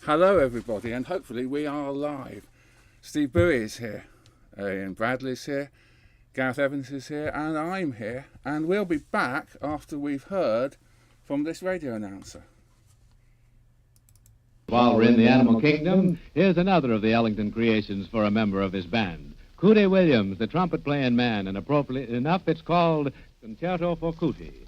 Hello, everybody, and hopefully we are live. Steve Bowie is here, Ian Bradley's here, Gareth Evans is here, and I'm here, and we'll be back after we've heard from this radio announcer. While we're in the animal kingdom, here's another of the Ellington creations for a member of his band. Cootie Williams, the trumpet-playing man, and appropriate enough, it's called Concerto for Cootie.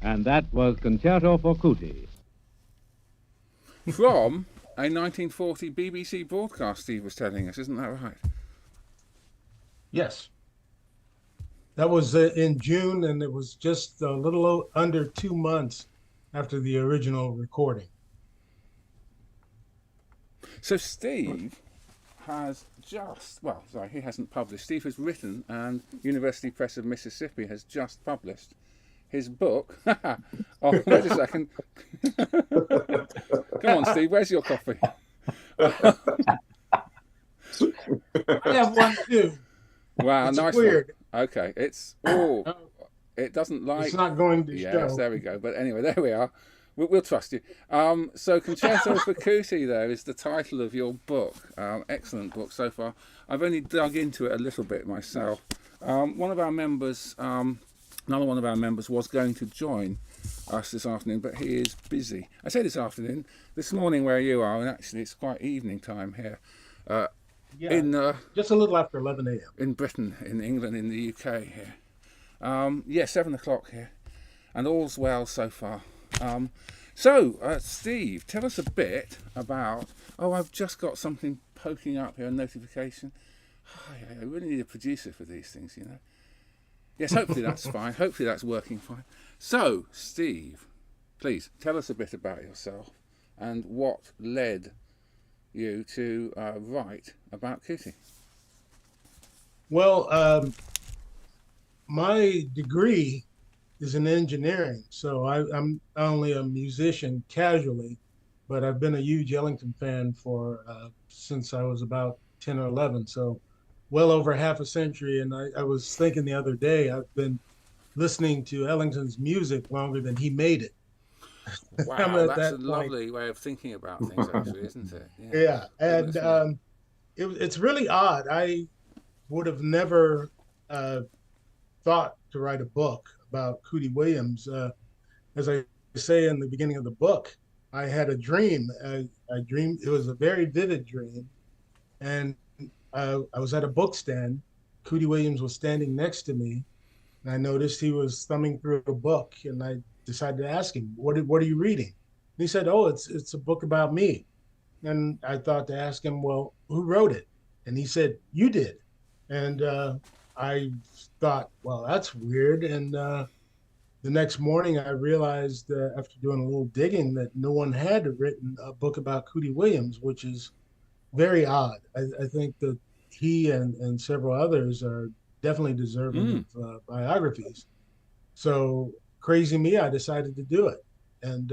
And that was Concerto for Cootie. From a 1940 BBC broadcast, Steve was telling us, isn't that right? Yes. That was in June, and it was just a little under 2 months after the original recording. So, Steve, has just, well, sorry, he hasn't published. Steve has written, and University Press of Mississippi has just published his book. Oh, wait a second. Come on, Steve, where's your coffee? I have one too. Wow, It's nice weird. one. Okay, it doesn't like. It's not going to Yes, show. there we go. But anyway, there we are. We'll trust you. So Concerto for Cootie, there is the title of your book. Excellent book so far. I've only dug into it a little bit myself. One of our members, another one of our members, was going to join us this afternoon, but he is busy. I say this afternoon, this morning where you are, and actually it's quite evening time here. Just a little after 11 a.m. In Britain, in England, in the UK here. 7 o'clock here, and all's well so far. So, Steve, tell us a bit about. Oh, I've just got something poking up here, a notification. I really need a producer for these things, you know. Yes, hopefully that's fine. Hopefully that's working fine. So, Steve, please tell us a bit about yourself and what led you to write about Cootie. Well, my degree is in engineering, so I'm only a musician casually, but I've been a huge Ellington fan for since I was about 10 or 11, so well over half a century. And I was thinking the other day, I've been listening to Ellington's music longer than he made it. Wow, that's a lovely way of thinking about things, actually, isn't it? Yeah, and it's really odd. I would have never thought to write a book about Cootie Williams. As I say in the beginning of the book, I had a dream. I dreamed, it was a very vivid dream, and I was at a book stand. Cootie Williams was standing next to me, and I noticed he was thumbing through a book, and I decided to ask him, what are you reading? And he said, oh, it's a book about me. And I thought to ask him, well, who wrote it? And he said, you did. And I thought, well, that's weird. And the next morning, I realized after doing a little digging that no one had written a book about Cootie Williams, which is very odd. I think that he and several others are definitely deserving of biographies. So crazy me, I decided to do it. And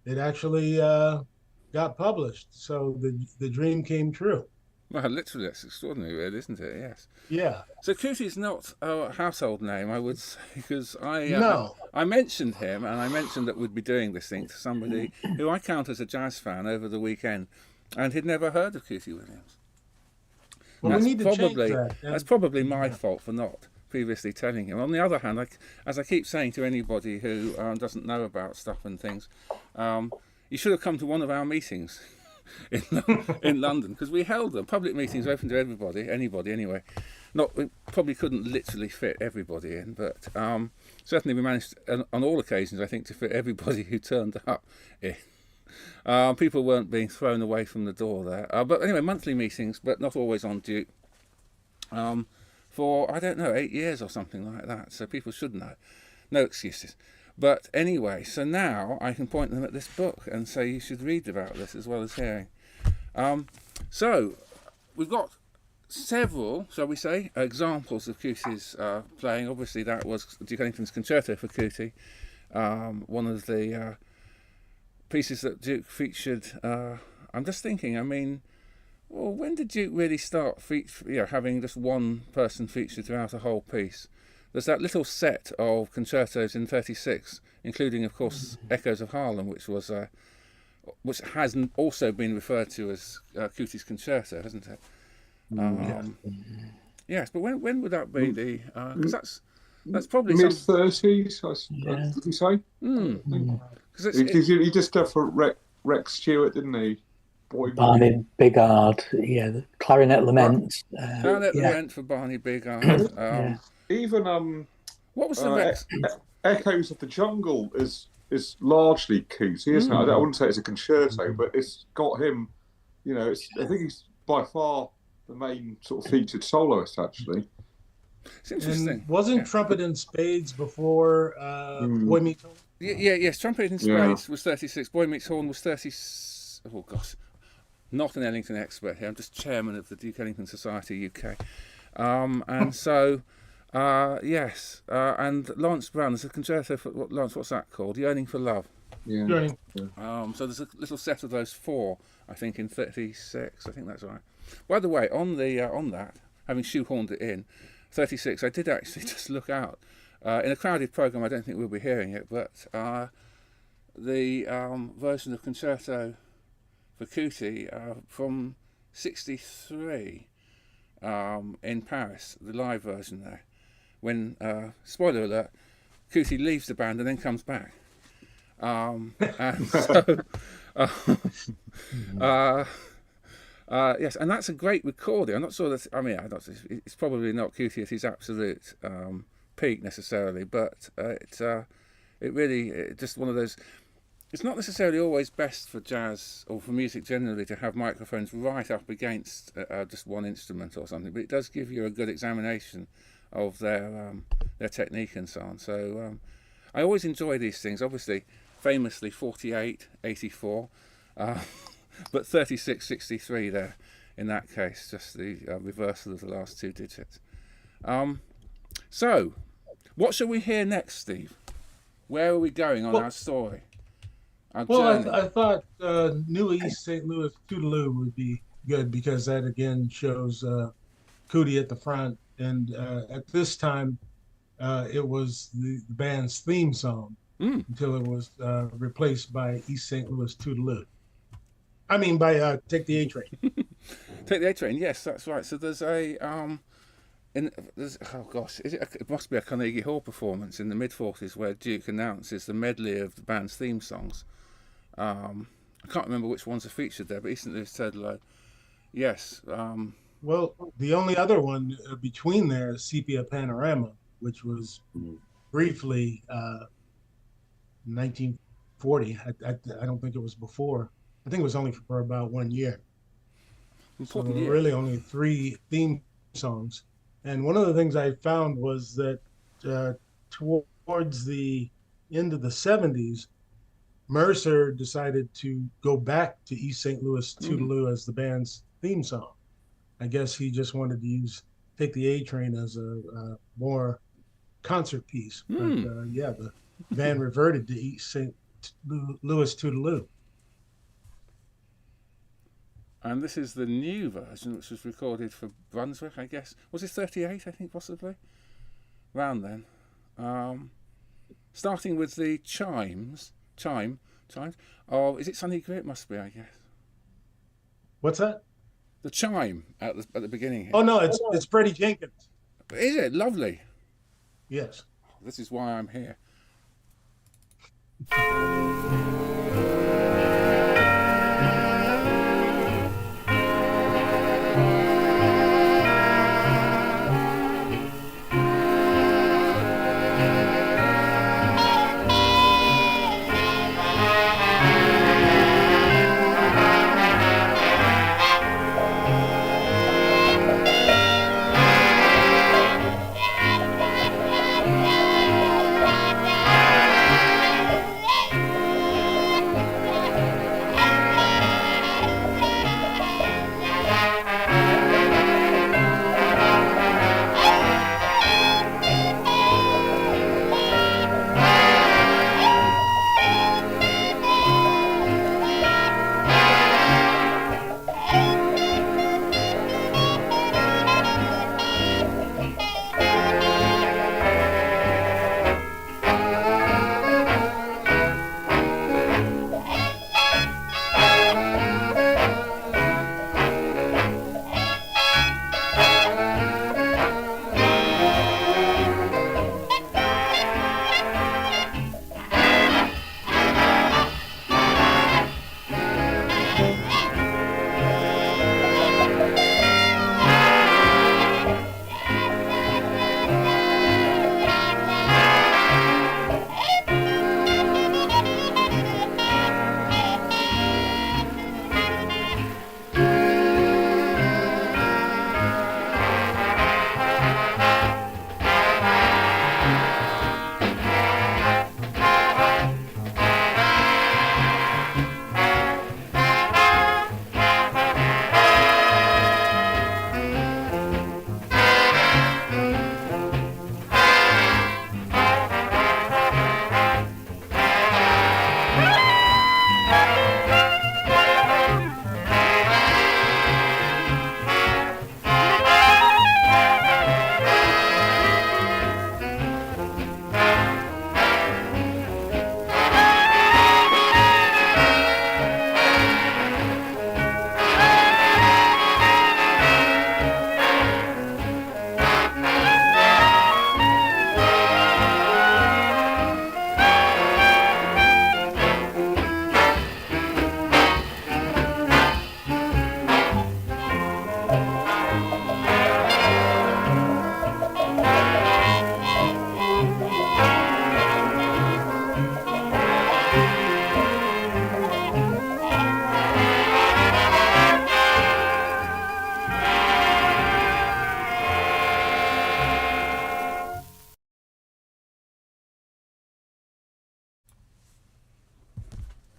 it actually got published. So the dream came true. Well, literally, that's extraordinary, really, isn't it? Yes. Yeah. So Cootie's not a household name, I would say, because No. I mentioned him, and I mentioned that we'd be doing this thing to somebody who I count as a jazz fan over the weekend, and he'd never heard of Cootie Williams. Well, we need to change that. That's probably my fault for not previously telling him. On the other hand, as I keep saying to anybody who doesn't know about stuff and things, you should have come to one of our meetings in London, because we held them. Public meetings open to everybody, anybody anyway. We probably couldn't literally fit everybody in, but certainly we managed on all occasions, I think, to fit everybody who turned up in. People weren't being thrown away from the door there. But anyway, monthly meetings, but not always on Duke. For, I don't know, 8 years or something like that. So people should know. No excuses. But anyway, so now I can point them at this book and say you should read about this as well as hearing. So we've got several, shall we say, examples of Cootie's playing. Obviously that was Duke Ellington's Concerto for Cootie, one of the pieces that Duke featured. I'm just thinking, I mean, well, when did Duke really start having just one person featured throughout a whole piece? There's that little set of concertos in 36, including, of course, Echoes of Harlem, which has also been referred to as Cootie's Concerto, hasn't it? Yes, but when would that be? Because that's probably mid-30s, would you say? Because he just did for Rex Stewart, didn't he? Barney Bigard, the Clarinet Lament. Clarinet Lament for Barney Bigard. Even what was the next? Echoes of the Jungle is largely Cootie, isn't it? I wouldn't say it's a concerto, but it's got him. I think he's by far the main sort of featured soloist, actually. It's interesting. And wasn't Trumpet in Spades before Boy Meets Horn? Yes, Trumpet in Spades was 36. Boy Meets Horn was 30. Oh gosh, not an Ellington expert here. I'm just chairman of the Duke Ellington Society UK. And so, yes, and Lawrence Brown, there's a concerto for, Lawrence, what's that called? Yearning for Love. Yeah. Journey. So there's a little set of those 4, I think, in 36. I think that's right. By the way, on that, having shoehorned it in, 36, I did actually just look out. In a crowded programme, I don't think we'll be hearing it, but the version of Concerto for Cootie from 63 in Paris, the live version there, when, spoiler alert, Cootie leaves the band and then comes back. And so, yes, and that's a great recording. I'm not sure that, I mean, it's probably not Cootie at his absolute peak necessarily, but it really, just one of those. It's not necessarily always best for jazz or for music generally to have microphones right up against just one instrument or something, but it does give you a good examination of their technique and so on. So I always enjoy these things. Obviously, famously 48, 84, but 36, 63 there in that case, just the reversal of the last 2 digits. So, what shall we hear next, Steve? Where are we going on our story? I thought New East St. Louis Toodaloo would be good because that again shows Cootie at the front, and at this time it was the band's theme song until it was replaced by East St. Louis Toodaloo. I mean by Take the A Train. Take the A Train, yes, that's right. So there's a it must be a Carnegie Hall performance in the mid-40s where Duke announces the medley of the band's theme songs. I can't remember which ones are featured there, but East St. Louis Toodaloo. Yes. Well, the only other one between there is Sepia Panorama, which was briefly 1940. I don't think it was before. I think it was only for about 1 year. So really only 3 theme songs. And one of the things I found was that towards the end of the 70s, Mercer decided to go back to East St. Louis Toodaloo as the band's theme song. I guess he just wanted to use Take the A Train as a more concert piece. But the band reverted to East St. Louis Toodaloo. And this is the new version, which was recorded for Brunswick, I guess. Was it 38, I think, possibly? Round then. Starting with the chimes. Oh, is it Sonny Gray? It must be, I guess. What's that? The chime at the beginning here. Oh, no, it's Freddie Jenkins. Is it? Lovely. Yes. This is why I'm here.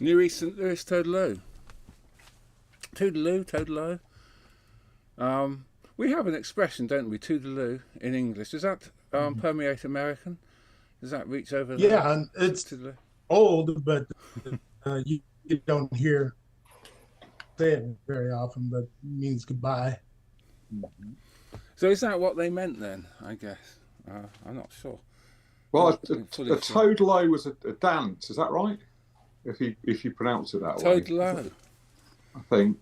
New East St. Louis Toodaloo. Toodaloo, Toodaloo. We have an expression, don't we, Toodaloo, in English. Does that permeate American? Does that reach over there? Yeah, and it's Toodaloo? old, but you don't hear say it very often, but it means goodbye. So is that what they meant then, I guess? I'm not sure. Well, Not a fully sure. toadlo was a dance, is that right? If you pronounce it that way. Toodaloo. I think.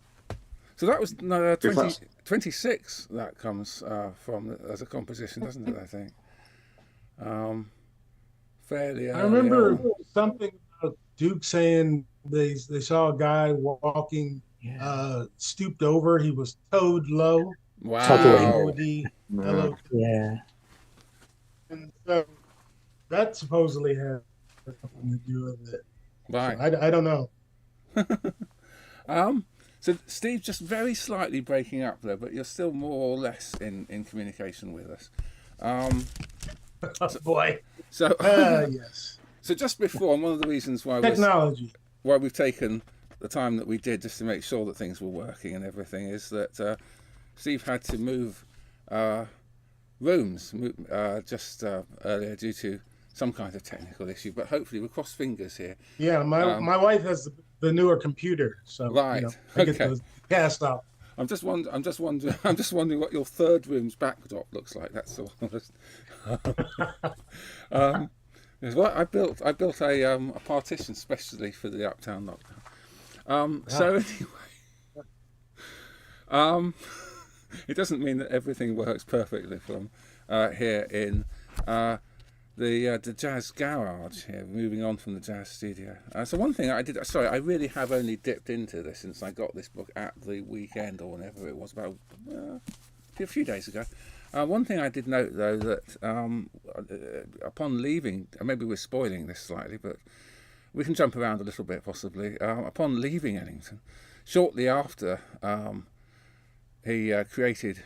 So that was that's- 26 that comes from as a composition, doesn't it, I think? Fairly early I remember on. something about Duke saying they saw a guy walking, stooped over. He was towed low. Wow. T-O-D-L-O. Yeah. And so that supposedly had something to do with it. Right. So I don't know. So Steve, just very slightly breaking up there, but you're still more or less in communication with us. Oh, boy. So Yes. so just before, and one of the reasons why Technology. we've taken the time that we did just to make sure that things were working and everything is that Steve had to move rooms just earlier due to some kind of technical issue, but hopefully we'll cross fingers here. Yeah, my wife has the newer computer, so Right, I get okay. those cast off. I'm just wondering what your third room's backdrop looks like. That's all. Well, I built a partition specially for the Uptown lockdown. So anyway, it doesn't mean that everything works perfectly from here in the jazz garage here, moving on from the jazz studio. So one thing I did, sorry, I really have only dipped into this since I got this book at the weekend or whenever it was, about a few days ago. One thing I did note though, that upon leaving, maybe we're spoiling this slightly, but we can jump around a little bit possibly. Upon leaving Ellington, shortly after, he created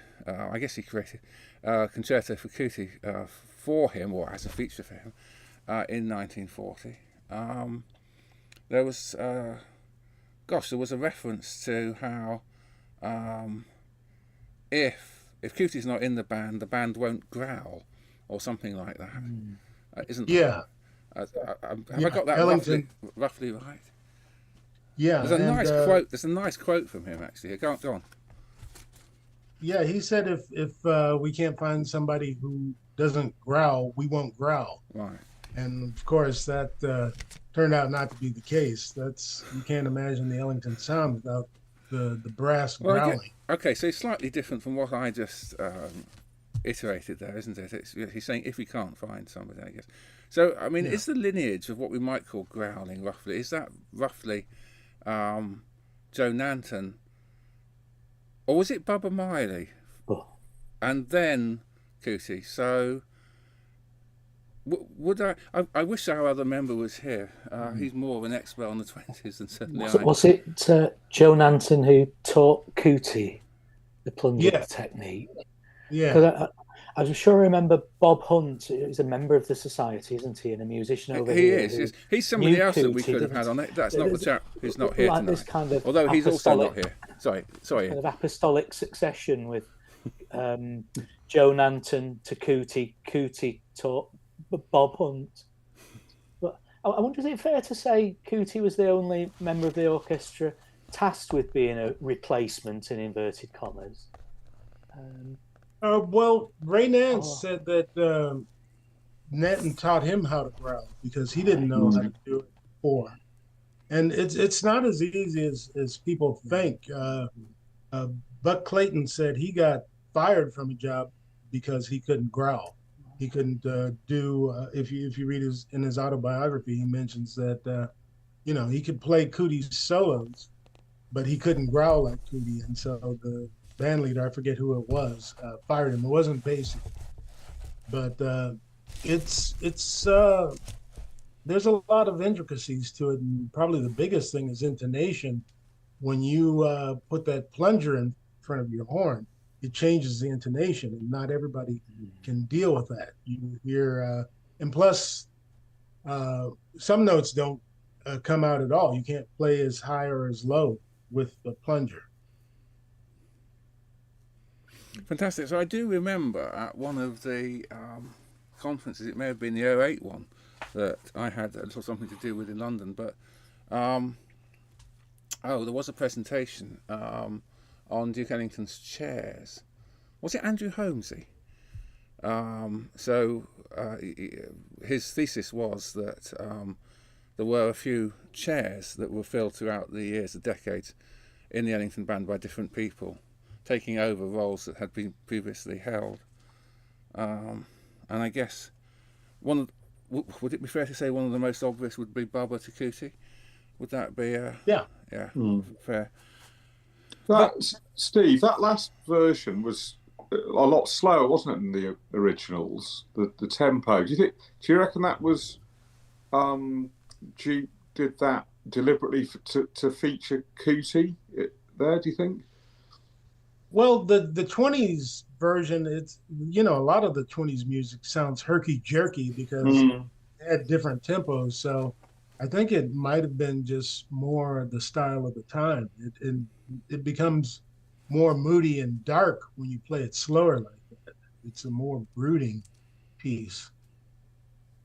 Concerto for Kuti for him, or as a feature for him, in 1940. There was a reference to how if Kuti's not in the band won't growl, or something like that. Isn't Yeah. have I got that roughly right? Yeah. There's a nice quote. There's a nice quote from him actually. Go on. Yeah, he said if we can't find somebody who doesn't growl, we won't growl. Right. And of course, that turned out not to be the case. You can't imagine the Ellington sound without the brass growling. Okay, so it's slightly different from what I just iterated there, isn't it? He's saying if we can't find somebody, I guess. So, I mean, is the lineage of what we might call growling roughly, is that roughly Joe Nanton, or was it Bubba Miley? Oh. And then Kuti. So, would I wish our other member was here. He's more of an expert on the 20s than certainly I. Was it Joe Nanton who taught Kuti the plunging technique? Yeah. Because I'm sure I remember Bob Hunt is a member of the society, isn't he, and a musician over he here. He is, yes. He's somebody else that we Kuti, could have had on it. That's not the chap who's not here like tonight. This kind of although he's also not here. Sorry. Kind of apostolic succession with Joe Nanton to Kuti taught Bob Hunt. But I wonder, is it fair to say Kuti was the only member of the orchestra tasked with being a replacement in inverted commas? Well, Ray Nance said that Nanton taught him how to growl because he didn't know how to do it before. And it's not as easy as people think. Buck Clayton said he got fired from a job because he couldn't growl. He couldn't do. If you read in his autobiography, he mentions that he could play Kuti's solos, but he couldn't growl like Kuti, and so the band leader, I forget who it was, fired him. It wasn't basic, but it's there's a lot of intricacies to it, and probably the biggest thing is intonation. When you put that plunger in front of your horn, it changes the intonation, and not everybody can deal with that. You hear, and plus, some notes don't come out at all. You can't play as high or as low with the plunger. Fantastic. So I do remember at one of the conferences, it may have been the '08 one, that I had a little something to do with in London, but there was a presentation on Duke Ellington's chairs. Was it Andrew Holmesy? His thesis was that there were a few chairs that were filled throughout the years, the decades, in the Ellington band by different people, taking over roles that had been previously held. And I guess would it be fair to say one of the most obvious would be Baba Takuti? Would that be fair? Steve, that last version was a lot slower, wasn't it, than the originals? The tempo. Do you reckon that was did that deliberately to feature Cootie there? Do you think? Well, the 20s version, it's a lot of the 20s music sounds herky jerky because it had different tempos. So I think it might have been just more the style of the time. It becomes more moody and dark when you play it slower like that. It's a more brooding piece.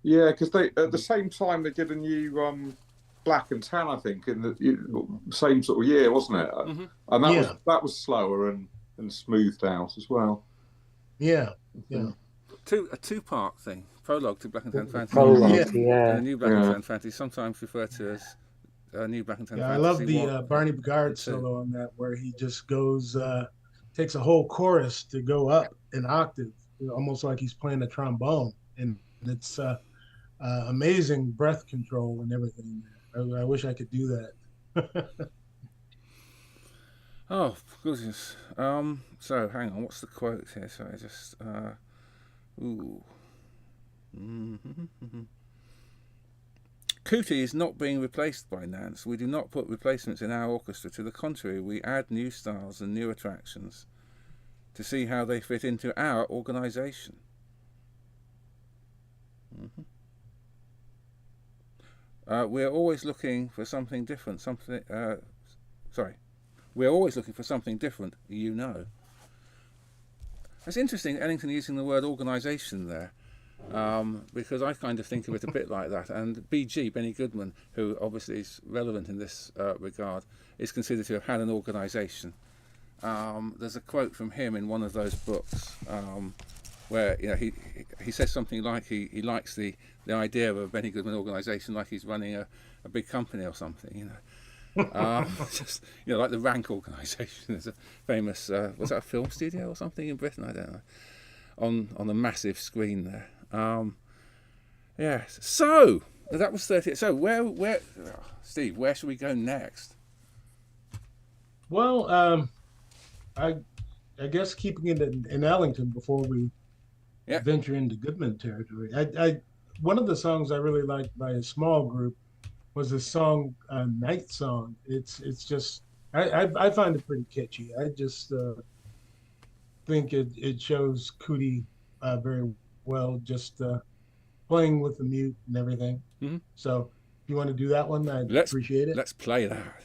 Yeah, because they at the same time they did a new Black and Tan, I think, in the same sort of year, wasn't it? Mm-hmm. And that was slower and smoothed out as well. Yeah. A two-part thing. Prologue to Black and Tan Fantasy. Prologue, And the new Black and Tan Fantasy, sometimes referred to as new Black and Tan Fantasy. I love the Barney Bigard solo on that, where he just goes, takes a whole chorus to go up an octave, almost like he's playing a trombone. And it's amazing breath control and everything. I wish I could do that. Oh, goodness. So, hang on, what's the quote here? So I just... Cootie is not being replaced by Nance. We do not put replacements in our orchestra. To the contrary, we add new styles and new attractions to see how they fit into our organisation. We're always looking for something different. We're always looking for something different, It's interesting, Ellington using the word organisation there, because I kind of think of it a bit like that. And BG, Benny Goodman, who obviously is relevant in this regard, is considered to have had an organisation. There's a quote from him in one of those books where he says something like he likes the idea of a Benny Goodman organisation like he's running a big company or something, just like the Rank organisation. There's a famous was that a film studio or something in Britain? I don't know. On a massive screen there. So that was 30. So where Steve, where should we go next? Well, I guess keeping it in Ellington before we venture into Goodman territory. One of the songs I really liked by a small group was this song, Night Song. It's just, I find it pretty catchy. I just think it shows Cootie very well, just playing with the mute and everything. Mm-hmm. So if you want to do that one, I'd appreciate it. Let's play that.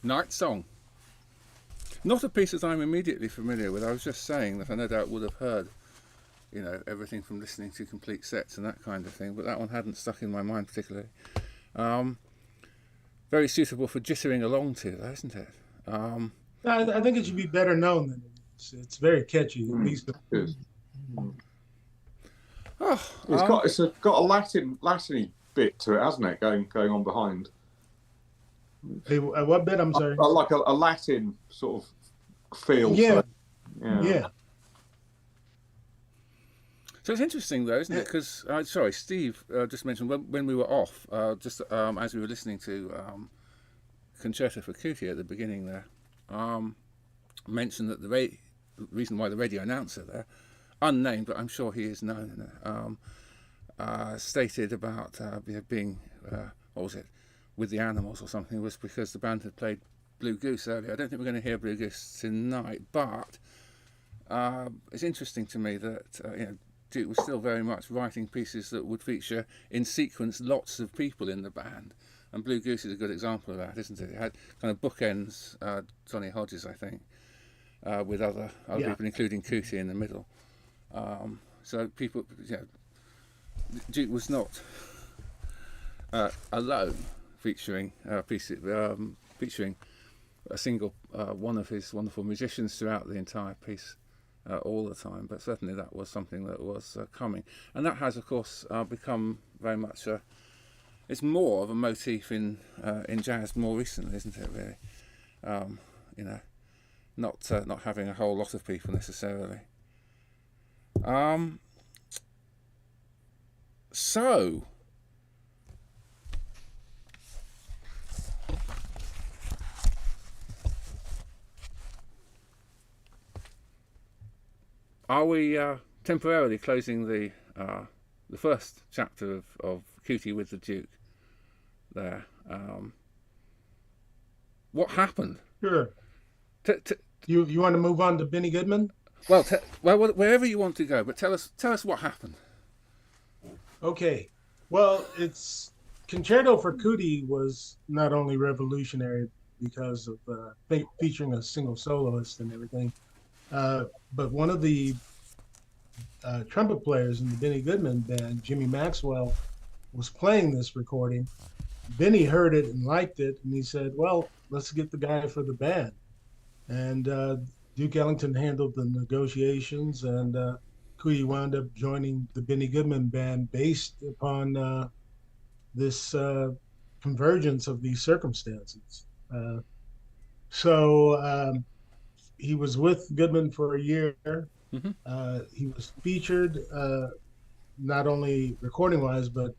Night Song. Not a piece that I'm immediately familiar with. I was just saying that I no doubt would have heard, everything from listening to complete sets and that kind of thing, but that one hadn't stuck in my mind particularly. Very suitable for jittering along to, though, isn't it? I think it should be better known than it is. It's very catchy, at least. It's got a Latin-y bit to it, hasn't it? Going on behind. Hey, what bit? I'm sorry. Like a Latin sort of feel. Yeah. Yeah. So it's interesting, though, isn't it? Because, Steve just mentioned when we were off, as we were listening to Concerto for Cootie at the beginning there, mentioned that the reason why the radio announcer there, unnamed, but I'm sure he is known, stated about being, what was it, with the Animals or something, was because the band had played Blue Goose earlier. I don't think we're going to hear Blue Goose tonight, but it's interesting to me that Duke was still very much writing pieces that would feature in sequence lots of people in the band, and Blue Goose is a good example of that, isn't it? It had kind of bookends, Johnny Hodges, I think, with other people, including Cootie in the middle. So people, Duke was not alone featuring featuring a single one of his wonderful musicians throughout the entire piece. All the time, but certainly that was something that was coming, and that has, of course, become very much it's more of a motif in jazz more recently, isn't it? Really, not having a whole lot of people necessarily. So. Are we temporarily closing the first chapter of Cootie with the Duke there? What happened? Sure. You want to move on to Benny Goodman? Well, wherever you want to go, but tell us what happened. Okay. Well, it's Concerto for Cootie was not only revolutionary because of featuring a single soloist and everything, but one of the trumpet players in the Benny Goodman band, Jimmy Maxwell, was playing this recording. Benny heard it and liked it, and he said, well, let's get the guy for the band. And Duke Ellington handled the negotiations, and Cootie wound up joining the Benny Goodman band based upon this convergence of these circumstances. So he was with Goodman for a year. Mm-hmm. He was featured not only recording-wise, but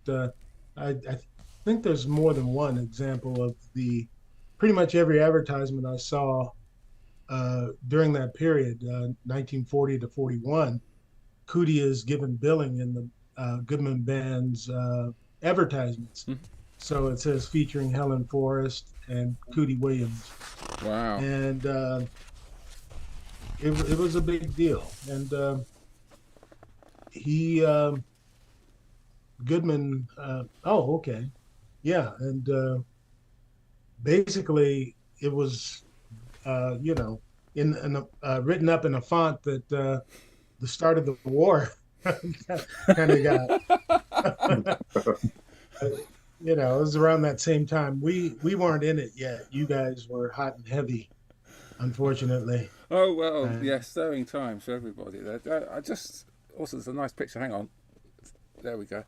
I think there's more than one example of pretty much every advertisement I saw during that period, 1940 to 41. Cootie is given billing in the Goodman band's advertisements. Mm-hmm. So it says featuring Helen Forrest and Cootie Williams. Wow. And it was a big deal. And Goodman, okay. Yeah. And basically it was, written up in a font that the start of the war kind of got. It was around that same time. We weren't in it yet. You guys were hot and heavy, unfortunately. Oh, well, yes, stirring times for everybody there. Also, there's a nice picture. Hang on. There we go.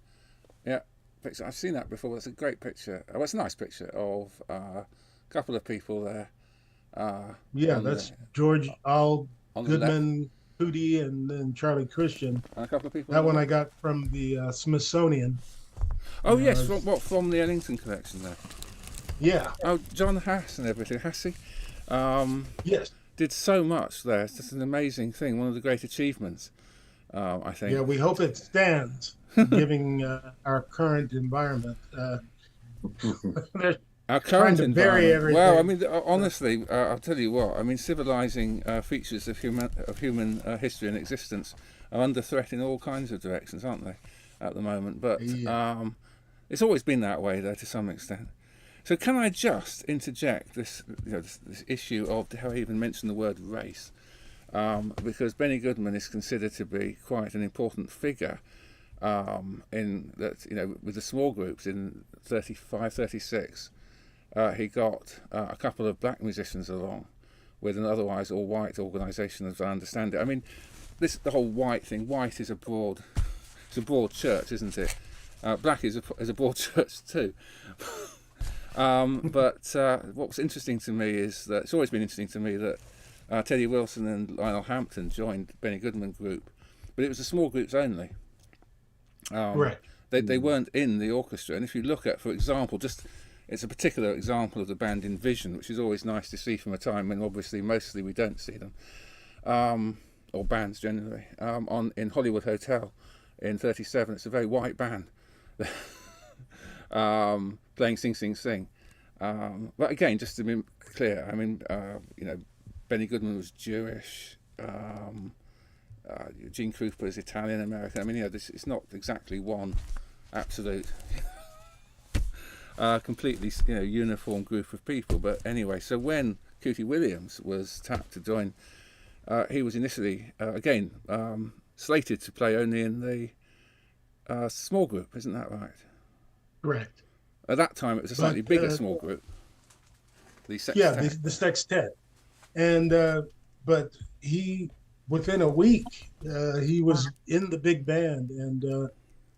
Yeah, picture. I've seen that before. It's a great picture. Oh, it's a nice picture of a couple of people there. That's George Al Goodman, Cootie, and then Charlie Christian. And a couple of people. That one I got from the Smithsonian. Oh, yes, from the Ellington collection there? Yeah. Oh, John Hass and everything, Hassey. Yes. Did so much there. It's just an amazing thing, one of the great achievements, I think. Yeah, we hope it stands, given our current environment. Our current environment. Well, I mean, honestly, Yeah. I'll tell you what. I mean, civilizing features of human history and existence are under threat in all kinds of directions, aren't they, at the moment? But it's always been that way, though, to some extent. So can I just interject this, this issue of how I even mentioned the word race, because Benny Goodman is considered to be quite an important figure in that, with the small groups in 35, 36, he got a couple of black musicians along with an otherwise all-white organisation, as I understand it. I mean, the whole white thing. White is it's a broad church, isn't it? Black is a broad church too. But what's interesting to me is that it's always been interesting to me that Teddy Wilson and Lionel Hampton joined Benny Goodman group, but it was the small groups only. Right. They weren't in the orchestra. And if you look at, for example, it's a particular example of the band Envision, which is always nice to see from a time when obviously mostly we don't see them, or bands generally. In Hollywood Hotel in 37, it's a very white band. Playing Sing Sing Sing, but again, just to be clear, I mean, Benny Goodman was Jewish, Gene Krupa is Italian American. I mean, it's not exactly one absolute, completely uniform group of people. But anyway, so when Cootie Williams was tapped to join, he was initially again slated to play only in the small group, isn't that right? Correct. At that time, it was a slightly bigger small group. The sextet. Yeah, the sextet. And but he, within a week, he was in the big band, and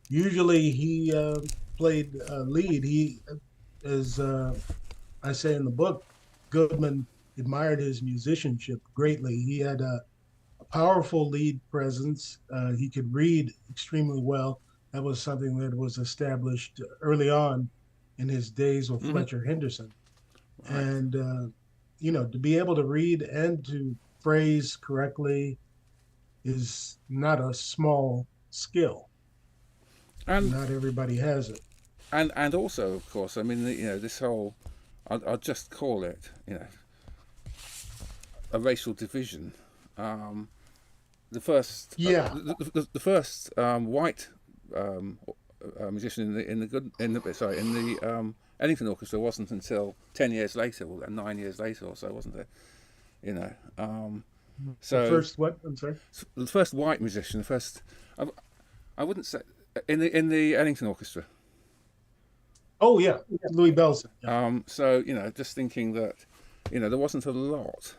usually he played lead. He, as I say in the book, Goodman admired his musicianship greatly. He had a powerful lead presence. He could read extremely well. That was something that was established early on in his days with Fletcher Henderson. Right. And, to be able to read and to phrase correctly is not a small skill. And not everybody has it. And also, of course, I mean, this whole, I'll just call it, a racial division. The first, the first white musician in the Ellington Orchestra wasn't until 10 years later, or 9 years later or so, wasn't it? So the first what? I'm sorry. The first white musician, I wouldn't say in the Ellington Orchestra. Oh yeah, Louis Bellson. Yeah. So just thinking that there wasn't a lot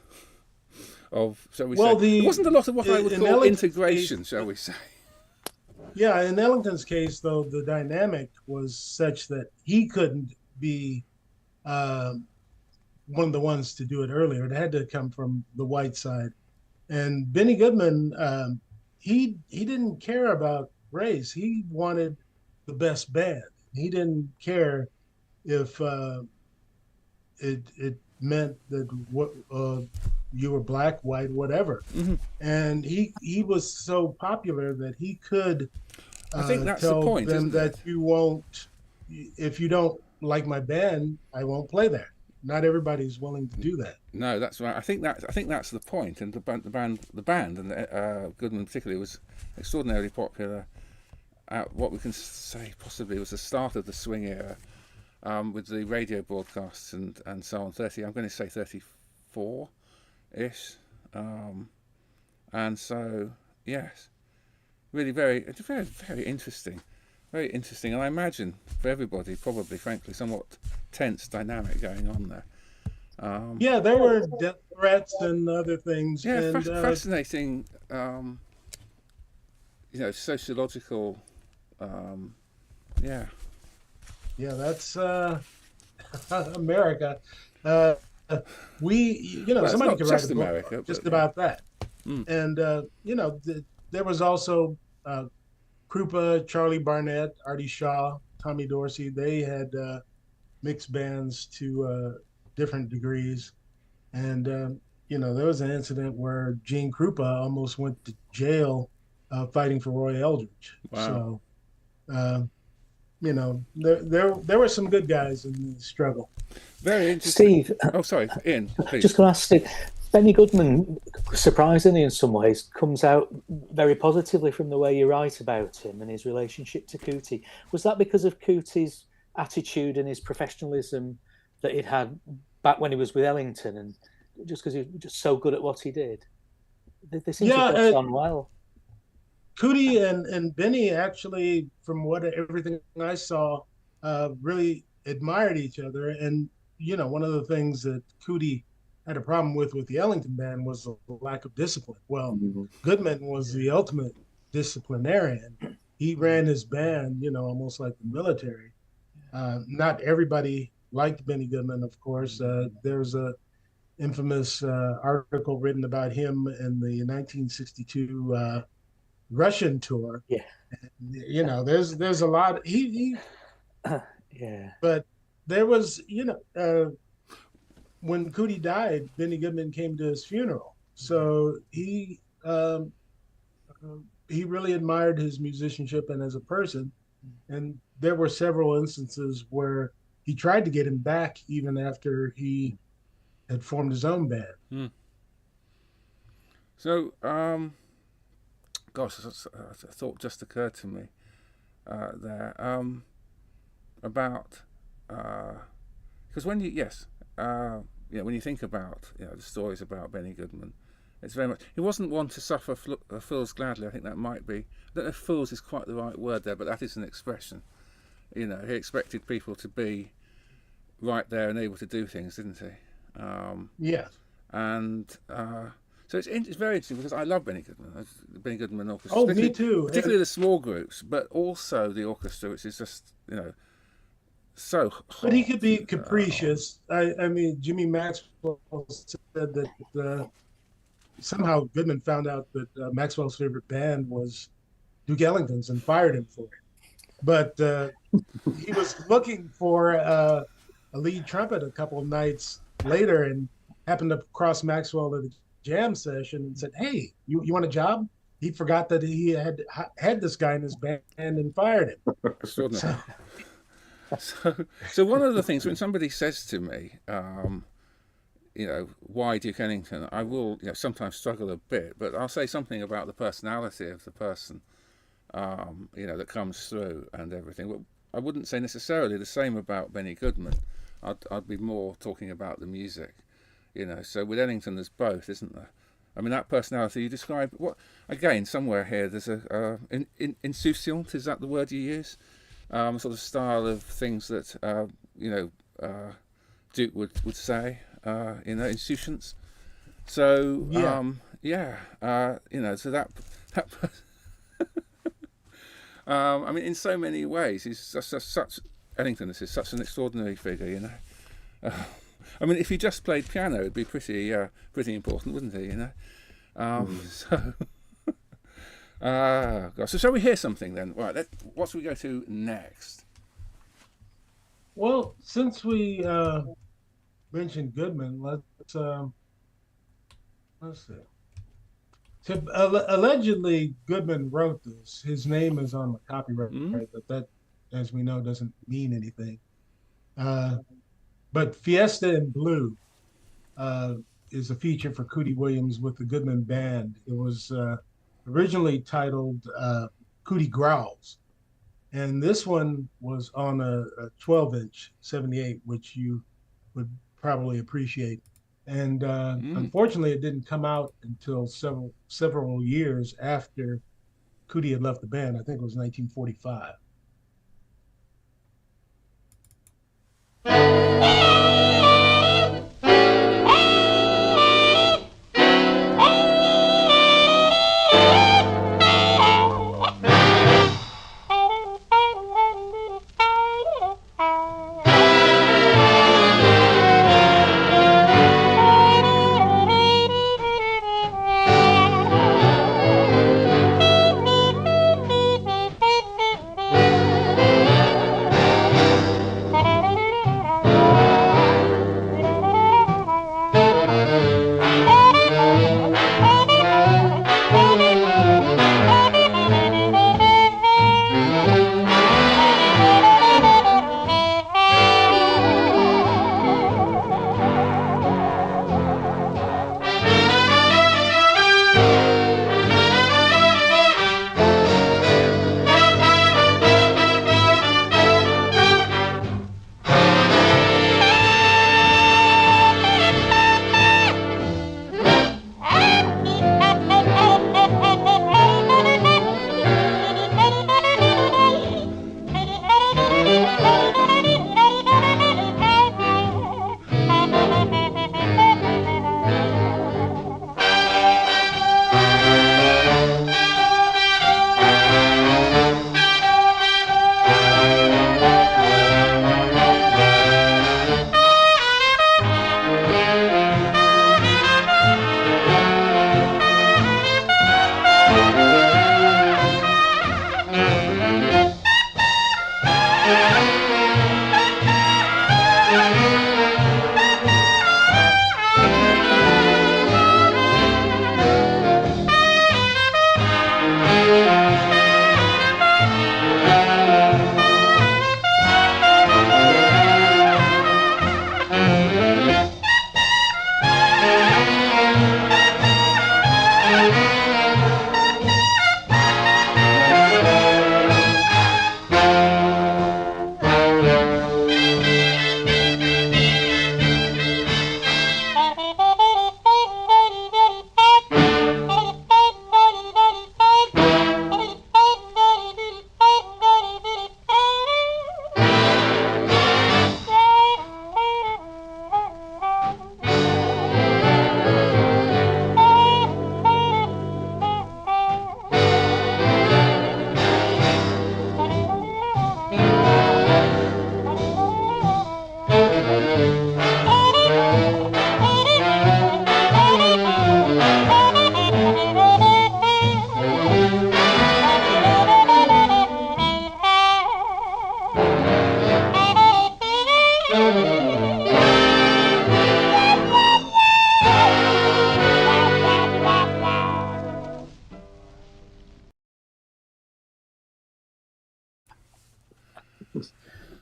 of, shall we say, there wasn't a lot of what I would call integration, shall we say. Yeah, in Ellington's case, though, the dynamic was such that he couldn't be one of the ones to do it earlier. It had to come from the white side. And Benny Goodman, he didn't care about race. He wanted the best band. He didn't care if it meant that you were black, white, whatever. Mm-hmm. And he was so popular that he could I think that's tell the point, them isn't that it? you won't, if you don't like my band, I won't play there. Not everybody's willing to do that. No, that's right. I think that's the point. And the band, and Goodman particularly, was extraordinarily popular at what we can say possibly was the start of the swing era, with the radio broadcasts and so on. I'm going to say 34-ish, and so yes, really very interesting. Very interesting, and I imagine for everybody, probably, frankly, somewhat tense dynamic going on there. Yeah, there were death threats and other things. Yeah, and, fascinating, sociological, yeah. Yeah, that's America. Somebody could write a book America, just about that. And, there was also Krupa, Charlie Barnett, Artie Shaw, Tommy Dorsey. They had mixed bands to different degrees. And, there was an incident where Gene Krupa almost went to jail fighting for Roy Eldridge. Wow. So, there were some good guys in the struggle. Very interesting. Steve. Oh, sorry, Ian, please. Just going to ask Steve. Benny Goodman, surprisingly in some ways, comes out very positively from the way you write about him and his relationship to Cootie. Was that because of Cootie's attitude and his professionalism that he'd had back when he was with Ellington, and just because he was just so good at what he did. They seem to have got on well. Cootie and Benny actually, from everything I saw, really admired each other. And one of the things that Cootie had a problem with the Ellington band was the lack of discipline. Well, Goodman was the ultimate disciplinarian. He ran his band, almost like the military. Not everybody liked Benny Goodman, of course. There's a infamous article written about him in the 1962 Russian tour. Yeah. And, there's a lot. He yeah. But there was, when Cootie died, Benny Goodman came to his funeral. So he really admired his musicianship and as a person. And there were several instances where he tried to get him back even after he had formed his own band. So, gosh, a thought just occurred to me there about because when you think about the stories about Benny Goodman, it's very much he wasn't one to suffer fools gladly. I think that might be, I don't know if fools is quite the right word there, but that is an expression. He expected people to be right there and able to do things, didn't he? Yes. And so it's very interesting because I love Benny Goodman, the Benny Goodman Orchestra. Oh, me too. Particularly the small groups, but also the orchestra, which is just so hot. But he could be capricious. I mean, Jimmy Maxwell said that somehow Goodman found out that Maxwell's favorite band was Duke Ellington's and fired him for it. But he was looking for a lead trumpet a couple of nights later and happened to cross Maxwell at a jam session and said, "Hey, you want a job?" He forgot that he had this guy in his band and fired him. Extraordinary. So one of the things when somebody says to me, why Duke Ellington, I will sometimes struggle a bit, but I'll say something about the personality of the person, that comes through and everything. Well, I wouldn't say necessarily the same about Benny Goodman. I'd be more talking about the music, So with Ellington, there's both, isn't there? I mean, that personality you describe. What again? Somewhere here, there's a insouciant. Is that the word you use? Sort of style of things that Duke would say. Insouciance. So so that I mean, in so many ways, he's such Ellington is such an extraordinary figure. I mean, if he just played piano, it'd be pretty important, wouldn't he? So. Gosh. So shall we hear something then? Right. What shall we go to next? Well, since we mentioned Goodman, let's see. So, allegedly, Goodman wrote this. His name is on the copyright, but that, as we know, doesn't mean anything. But Fiesta in Blue is a feature for Cootie Williams with the Goodman Band. It was originally titled Cootie Growls. And this one was on a 12-inch 78, which you would probably appreciate. And unfortunately, it didn't come out until several years after Cootie had left the band. I think it was 1945.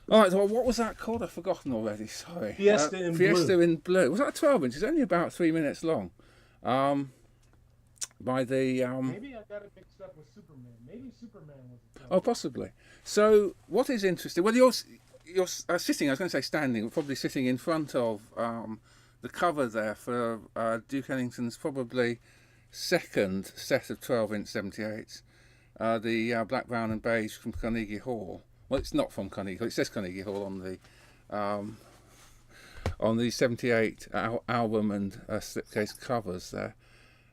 All right, well, what was that called? I've forgotten already. Sorry. Fiesta in Fiesta Blue. in Blue. Was that a 12-inch? It's only about 3 minutes long. By the Maybe I got it mixed up with Superman. Maybe Superman was a 12. Oh, possibly. So, what is interesting? Well, you're sitting. I was going to say standing. Probably sitting in front of the cover there for Duke Ellington's probably second set of 12-inch 78s. The black, brown, and beige from Carnegie Hall. Well, it's not from Carnegie Hall. It says Carnegie Hall on the 78 album and slipcase covers there.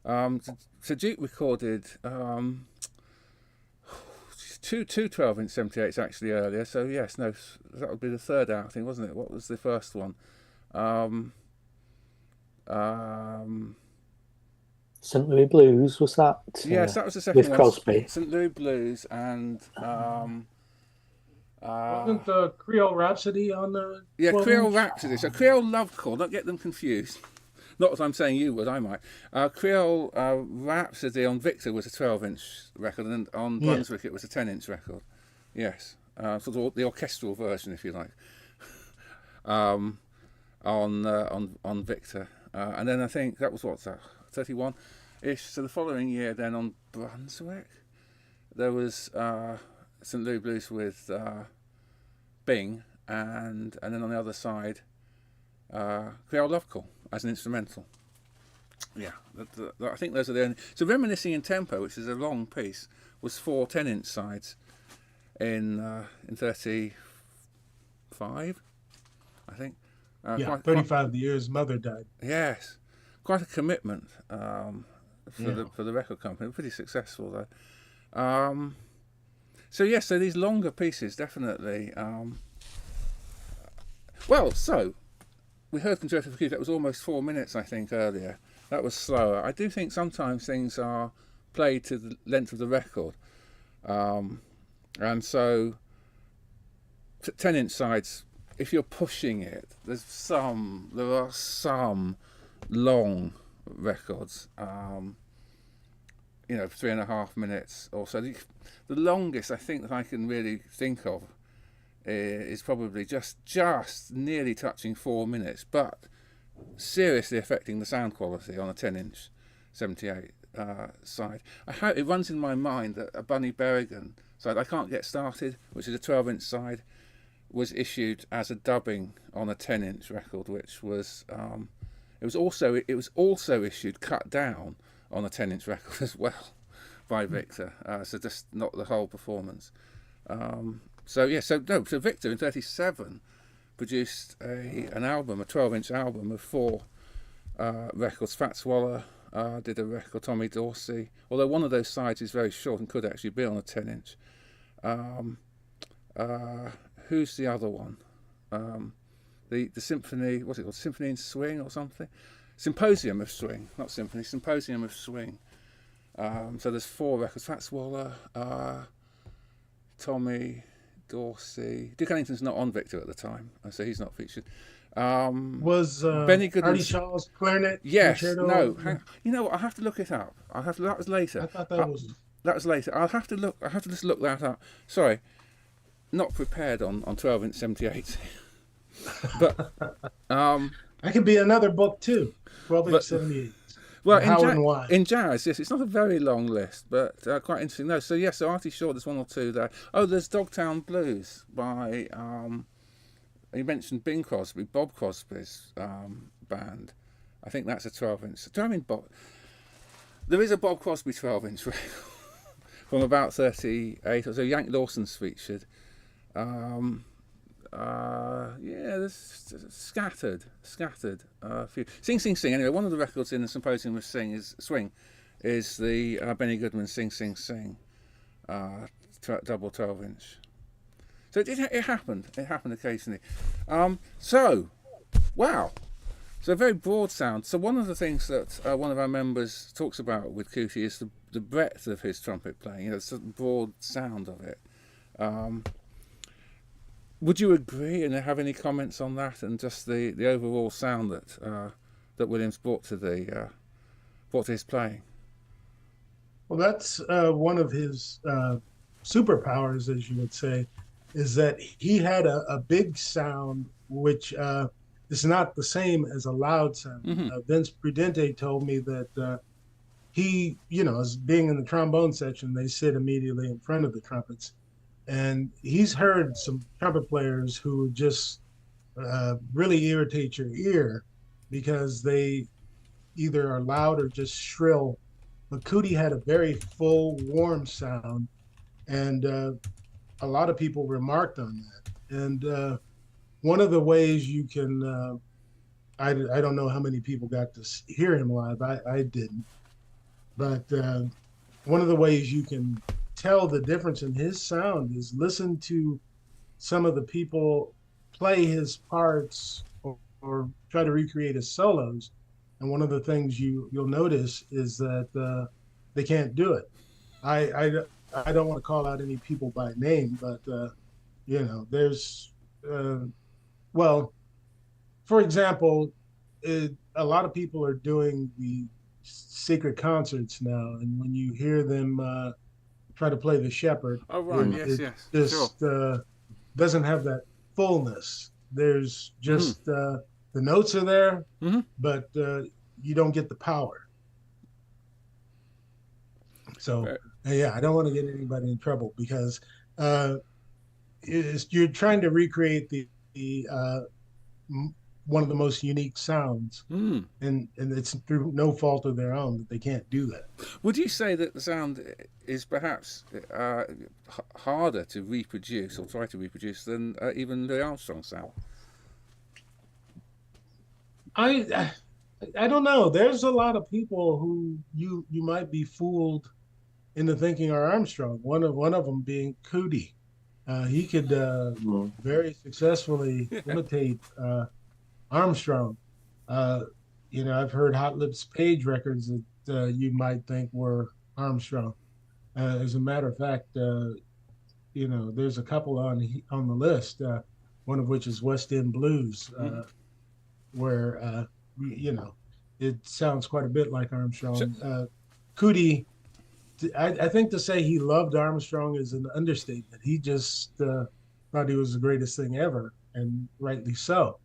So Duke recorded two 12-inch 78s actually earlier. So yes, no, that would be the third outing, wasn't it? What was the first one? St. Louis Blues, was that? Yes, that was the second with one. Crosby. St. Louis Blues and Wasn't the Creole Rhapsody on the? yeah, 12 Creole inch? Rhapsody. So Creole Love Call. Don't get them confused. Not that I'm saying you would. I might. Creole Rhapsody on Victor was a 12-inch record, and on Brunswick it was a 10-inch record. Yes, sort of the orchestral version, if you like. On Victor, and then I think that was what's that 31-ish. So the following year, then on Brunswick, there was St. Louis Blues with Bing, and then on the other side, Creole Love Call as an instrumental. Yeah, I think those are the only. So Reminiscing in Tempo, which is a long piece, was 4 10-inch sides in 35, I think. 35 years mother died. Yes, quite a commitment for the record company. Pretty successful though. So yes, so these longer pieces definitely. Well, so we heard Concerto for Keys. That was almost 4 minutes, I think, earlier. That was slower. I do think sometimes things are played to the length of the record, and so 10-inch sides. If you're pushing it, there are some long records, 3.5 minutes or so. The longest I think that I can really think of is probably just nearly touching 4 minutes, but seriously affecting the sound quality on a 10-inch 78 side. It runs in my mind that a Bunny Berrigan side, I Can't Get Started, which is a 12-inch side, was issued as a dubbing on a 10-inch record, which was it was also issued cut down on a 10-inch record as well by Victor. So just not the whole performance. So Victor in 37 produced an album, a 12-inch album of 4 records. Fats Waller did a record, Tommy Dorsey, although one of those sides is very short and could actually be on a 10-inch. Who's the other one? The symphony, what's it called? Symphony in Swing or something? Symposium of Swing, not symphony, Symposium of Swing. So there's 4 records. Fats Waller, Tommy Dorsey. Duke Ellington's not on Victor at the time, so he's not featured. Was Benny Goodman, Artie Shaw's clarinet? Yes, concerto? no. You know what? I have to look it up. That was later. I thought that was. That was later. I have to just look that up. Sorry, not prepared on 12-inch 78. But That could be another book too. 12-inch 78. Well, in jazz, yes, it's not a very long list, but quite interesting. No, so yes, so Artie Shaw, there's 1 or 2 there. Oh, there's Dogtown Blues by you mentioned Bing Crosby, Bob Crosby's band. I think that's a 12-inch. Do I mean Bob? There is a Bob Crosby 12-inch record from about 38 or so. Yank Lawson's featured. There's scattered a few. Sing Sing Sing. Anyway, one of the records in the Symposium of Swing is the Benny Goodman Sing Sing Sing double 12-inch. So it happened. It happened occasionally. So very broad sound. So one of the things that one of our members talks about with Cootie is the breadth of his trumpet playing. The broad sound of it. Would you agree and have any comments on that and just the overall sound that Williams brought to his playing? Well, that's one of his superpowers, as you would say. is that he had a big sound, which is not the same as a loud sound. Vince Prudente told me that he, as being in the trombone section, they sit immediately in front of the trumpets. And he's heard some trumpet players who just really irritate your ear because they either are loud or just shrill. But Cootie had a very full, warm sound, and a lot of people remarked on that. And one of the ways you can, I don't know how many people got to hear him live. I didn't. But one of the ways you can tell the difference in his sound is listen to some of the people play his parts or try to recreate his solos. And one of the things you'll notice is that they can't do it. I don't want to call out any people by name, but there's well, for example, a lot of people are doing the secret concerts now, and when you hear them try to play the shepherd, oh right, it yes, just sure. Doesn't have that fullness. There's just the notes are there, but you don't get the power. So yeah, I don't want to get anybody in trouble because you're trying to recreate the one of the most unique sounds, and it's through no fault of their own that they can't do that. Would you say that the sound is perhaps harder to reproduce or try to reproduce than even Louis Armstrong's sound? I don't know. There's a lot of people who you might be fooled into thinking are Armstrong. One of them being Cootie. He could very successfully imitate Armstrong. I've heard Hot Lips Page records that you might think were Armstrong. As a matter of fact, there's a couple on the list. One of which is West End Blues, where it sounds quite a bit like Armstrong. Cootie, I think to say he loved Armstrong is an understatement. He just thought he was the greatest thing ever, and rightly so.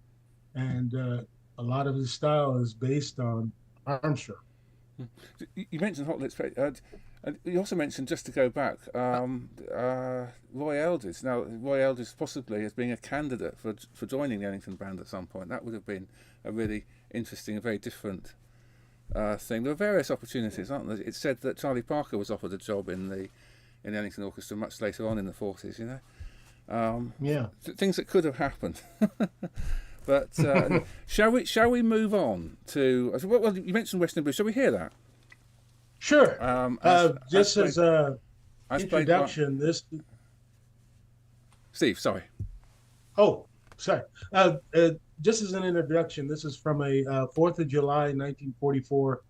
And a lot of his style is based on Armstrong. You mentioned Hot Lips. And you also mentioned, just to go back, Roy Eldridge. Now, Roy Eldridge possibly as being a candidate for joining the Ellington Band at some point. That would have been a really interesting, a very different thing. There are various opportunities, aren't there? It's said that Charlie Parker was offered a job in the Ellington Orchestra much later on in the 40s, things that could have happened. But shall we move on to? Well, you mentioned Western Blues. Shall we hear that? Sure. Just as an introduction, Steve, sorry. Oh, sorry. Just as an introduction, this is from a 4th of July, 1944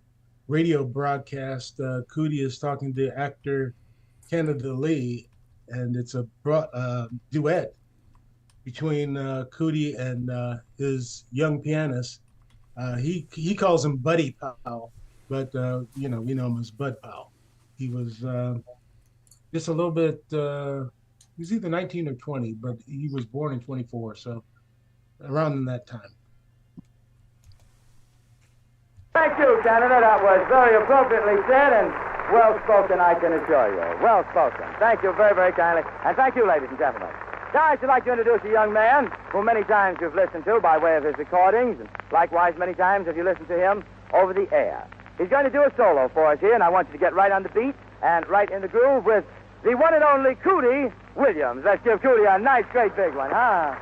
radio broadcast. Cootie is talking to actor Canada Lee, and it's a duet between Cootie and his young pianist. He calls him Buddy Powell, but we know him as Bud Powell. He was just a little bit. He was either 19 or 20, but he was born in 24, so around in that time. Thank you, Canada. That was very appropriately said and well spoken, I can assure you. Well spoken. Thank you very, very kindly. And thank you, ladies and gentlemen. Now I should like to introduce a young man who many times you've listened to by way of his recordings, and likewise many times have you listened to him over the air. He's going to do a solo for us here, and I want you to get right on the beat and right in the groove with the one and only Cootie Williams. Let's give Cootie a nice, great big one, huh?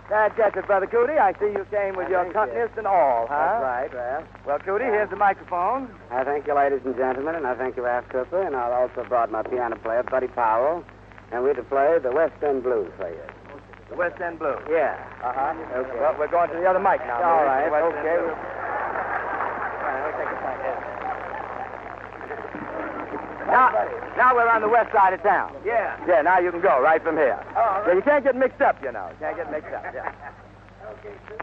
That gets it, Brother Cootie. I see you came with your accompanist and all, huh? That's right, Ralph. Well, Cootie, here's the microphone. I thank you, ladies and gentlemen, and I thank you, Ralph Cooper, and I also brought my piano player, Buddy Powell, and we're to play the West End Blues for you. The West End Blues? Yeah. Uh-huh. Okay. Well, we're going to the other mic now. All right, okay. Now we're on the west side of town. Yeah. Yeah, now you can go right from here. Oh, all right. Yeah, you can't get mixed up, you know. You can't get mixed up, yeah. Okay, sir.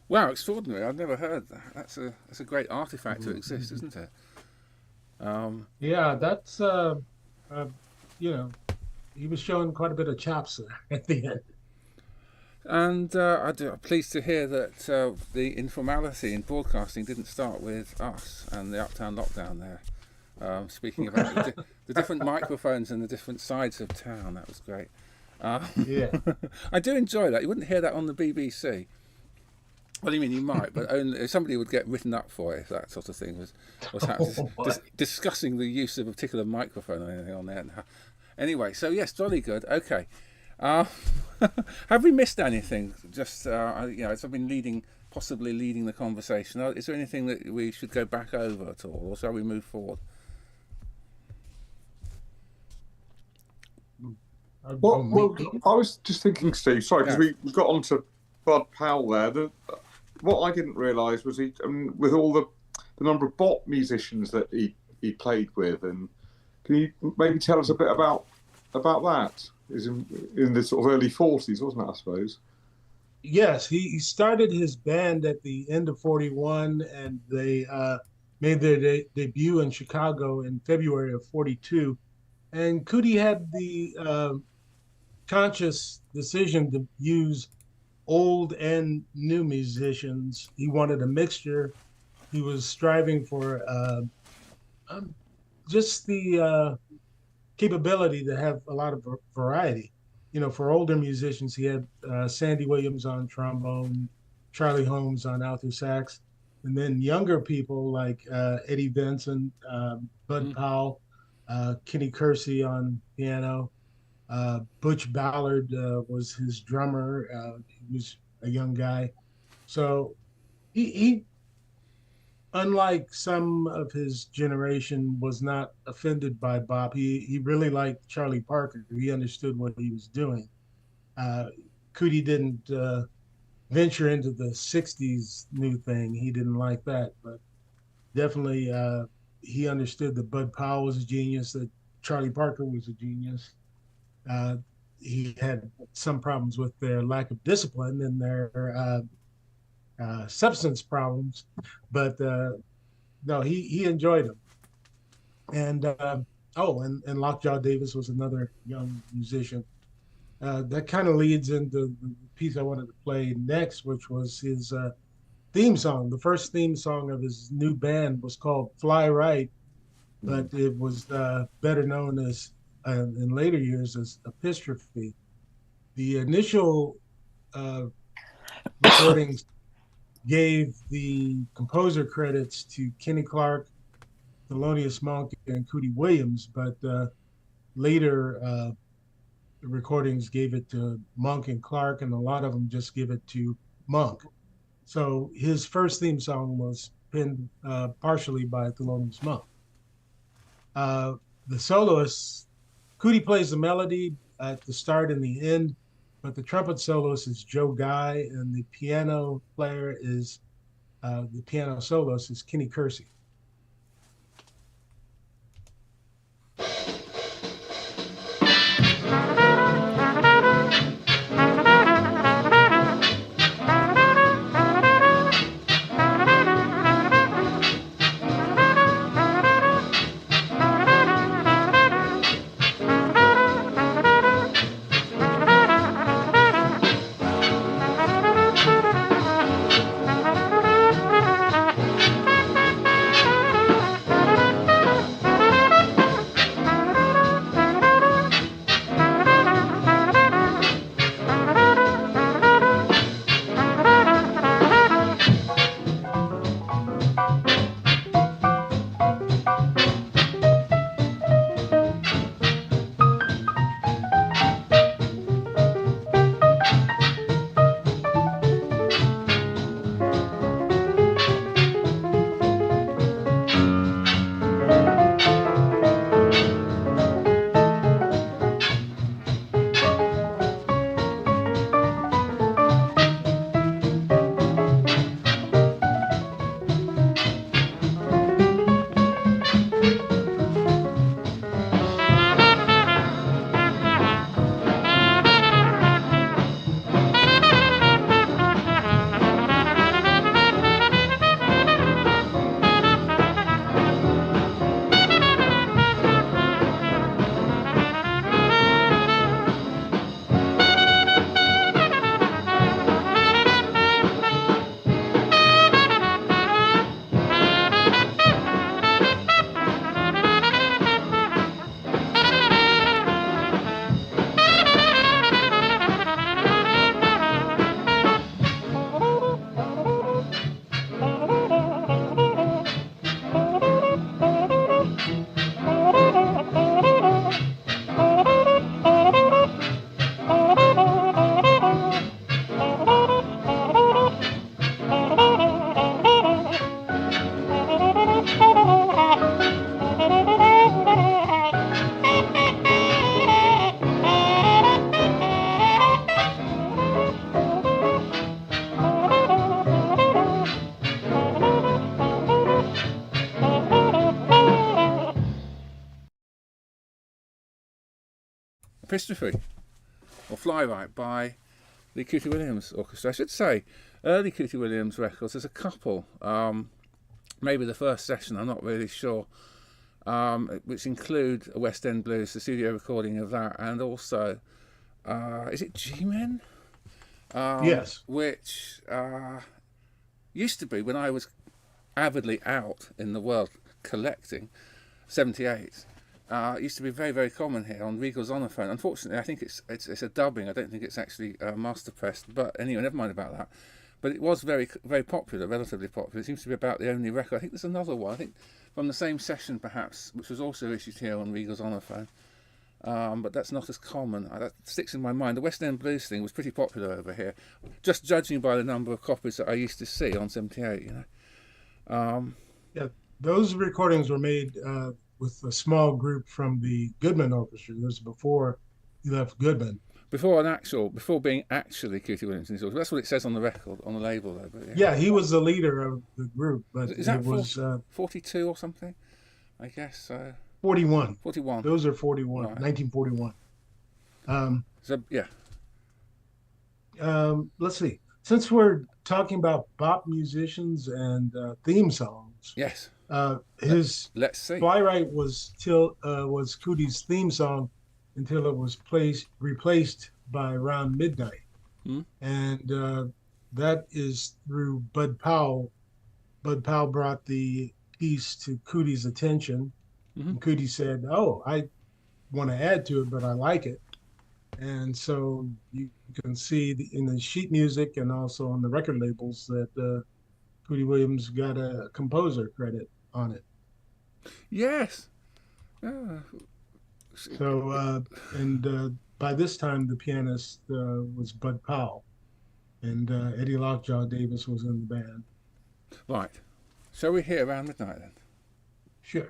Wow, extraordinary! I've never heard that. That's a great artifact to exist, isn't it? Yeah, that's uh, you know, he was showing quite a bit of chops there at the end. And I'm pleased to hear that the informality in broadcasting didn't start with us and the Uptown lockdown there. Speaking about the different microphones and the different sides of town, that was great. Yeah. I do enjoy that. You wouldn't hear that on the BBC. Well, you mean you might, but only somebody would get written up for it if that sort of thing was happening. Discussing the use of a particular microphone or anything on there. Anyway, so yes, jolly good. Okay. Have we missed anything? Just as I've been possibly leading the conversation. Is there anything that we should go back over at all, or shall we move forward? Well, I was just thinking, Steve. Sorry, because we got onto Bud Powell there. What I didn't realise was with all the number of bot musicians that he played with, and can you maybe tell us a bit about that? Is in the sort of early 40s, wasn't it? I suppose. Yes, he started his band at the end of '41, and they made their debut in Chicago in February of '42. And Cootie had the conscious decision to use old and new musicians. He wanted a mixture. He was striving for just the capability to have a lot of variety. For older musicians, he had Sandy Williams on trombone, Charlie Holmes on alto sax, and then younger people like Eddie Benson, Bud Powell, Kenny Kersey on piano. Butch Ballard was his drummer. He was a young guy. So he, unlike some of his generation, was not offended by bop. He really liked Charlie Parker. He understood what he was doing. Cootie didn't venture into the 60s new thing. He didn't like that, but definitely he understood that Bud Powell was a genius, that Charlie Parker was a genius. He had some problems with their lack of discipline and their substance problems, but no, he enjoyed them. And and Lockjaw Davis was another young musician. That kind of leads into the piece I wanted to play next, which was his theme song. The first theme song of his new band was called Fly Right, but it was better known as in later years as Epistrophe. The initial recordings gave the composer credits to Kenny Clarke, Thelonious Monk, and Cootie Williams, but later the recordings gave it to Monk and Clarke, and a lot of them just give it to Monk. So his first theme song was penned partially by Thelonious Monk. The soloists, Cootie plays the melody at the start and the end, but the trumpet soloist is Joe Guy, and the piano player is the piano soloist is Kenny Kersey. Epistrophe or Fly-Right by the Cootie Williams Orchestra. I should say, early Cootie Williams records, there's a couple, maybe the first session, I'm not really sure, which include a West End Blues, the studio recording of that, and also, is it G-Men? Yes. Which used to be, when I was avidly out in the world collecting 78s, used to be very, very common here on Regal's Honophone. Unfortunately, I think it's a dubbing. I don't think it's actually master pressed. But anyway, never mind about that. But it was very, very popular, relatively popular. It seems to be about the only record. I think there's another one. I think from the same session, perhaps, which was also issued here on Regal's Honophone. But that's not as common. That sticks in my mind. The West End Blues thing was pretty popular over here, just judging by the number of copies that I used to see on 78. You know. Yeah, those recordings were made with a small group from the Goodman Orchestra. This was before he left Goodman. Before being actually Cootie Williams. That's what it says on the record, on the label, though. But yeah, he was the leader of the group, but is that it was 42 or something? I guess. 41. 41. Those are 41, Right. 1941. So yeah. Let's see. Since we're talking about bop musicians and theme songs, Yes. his Let's see. Fly-Right was Cootie's theme song until it was replaced by Around Midnight. And that is through Bud Powell. Bud Powell brought the piece to Cootie's attention. And Cootie said, "Oh, I want to add to it, but I like it." And so you can see in the sheet music and also on the record labels that Cootie Williams got a composer credit on it. Yes. So, by this time, the pianist was Bud Powell, and Eddie Lockjaw Davis was in the band. Right. Shall we hear Around Midnight then? Sure.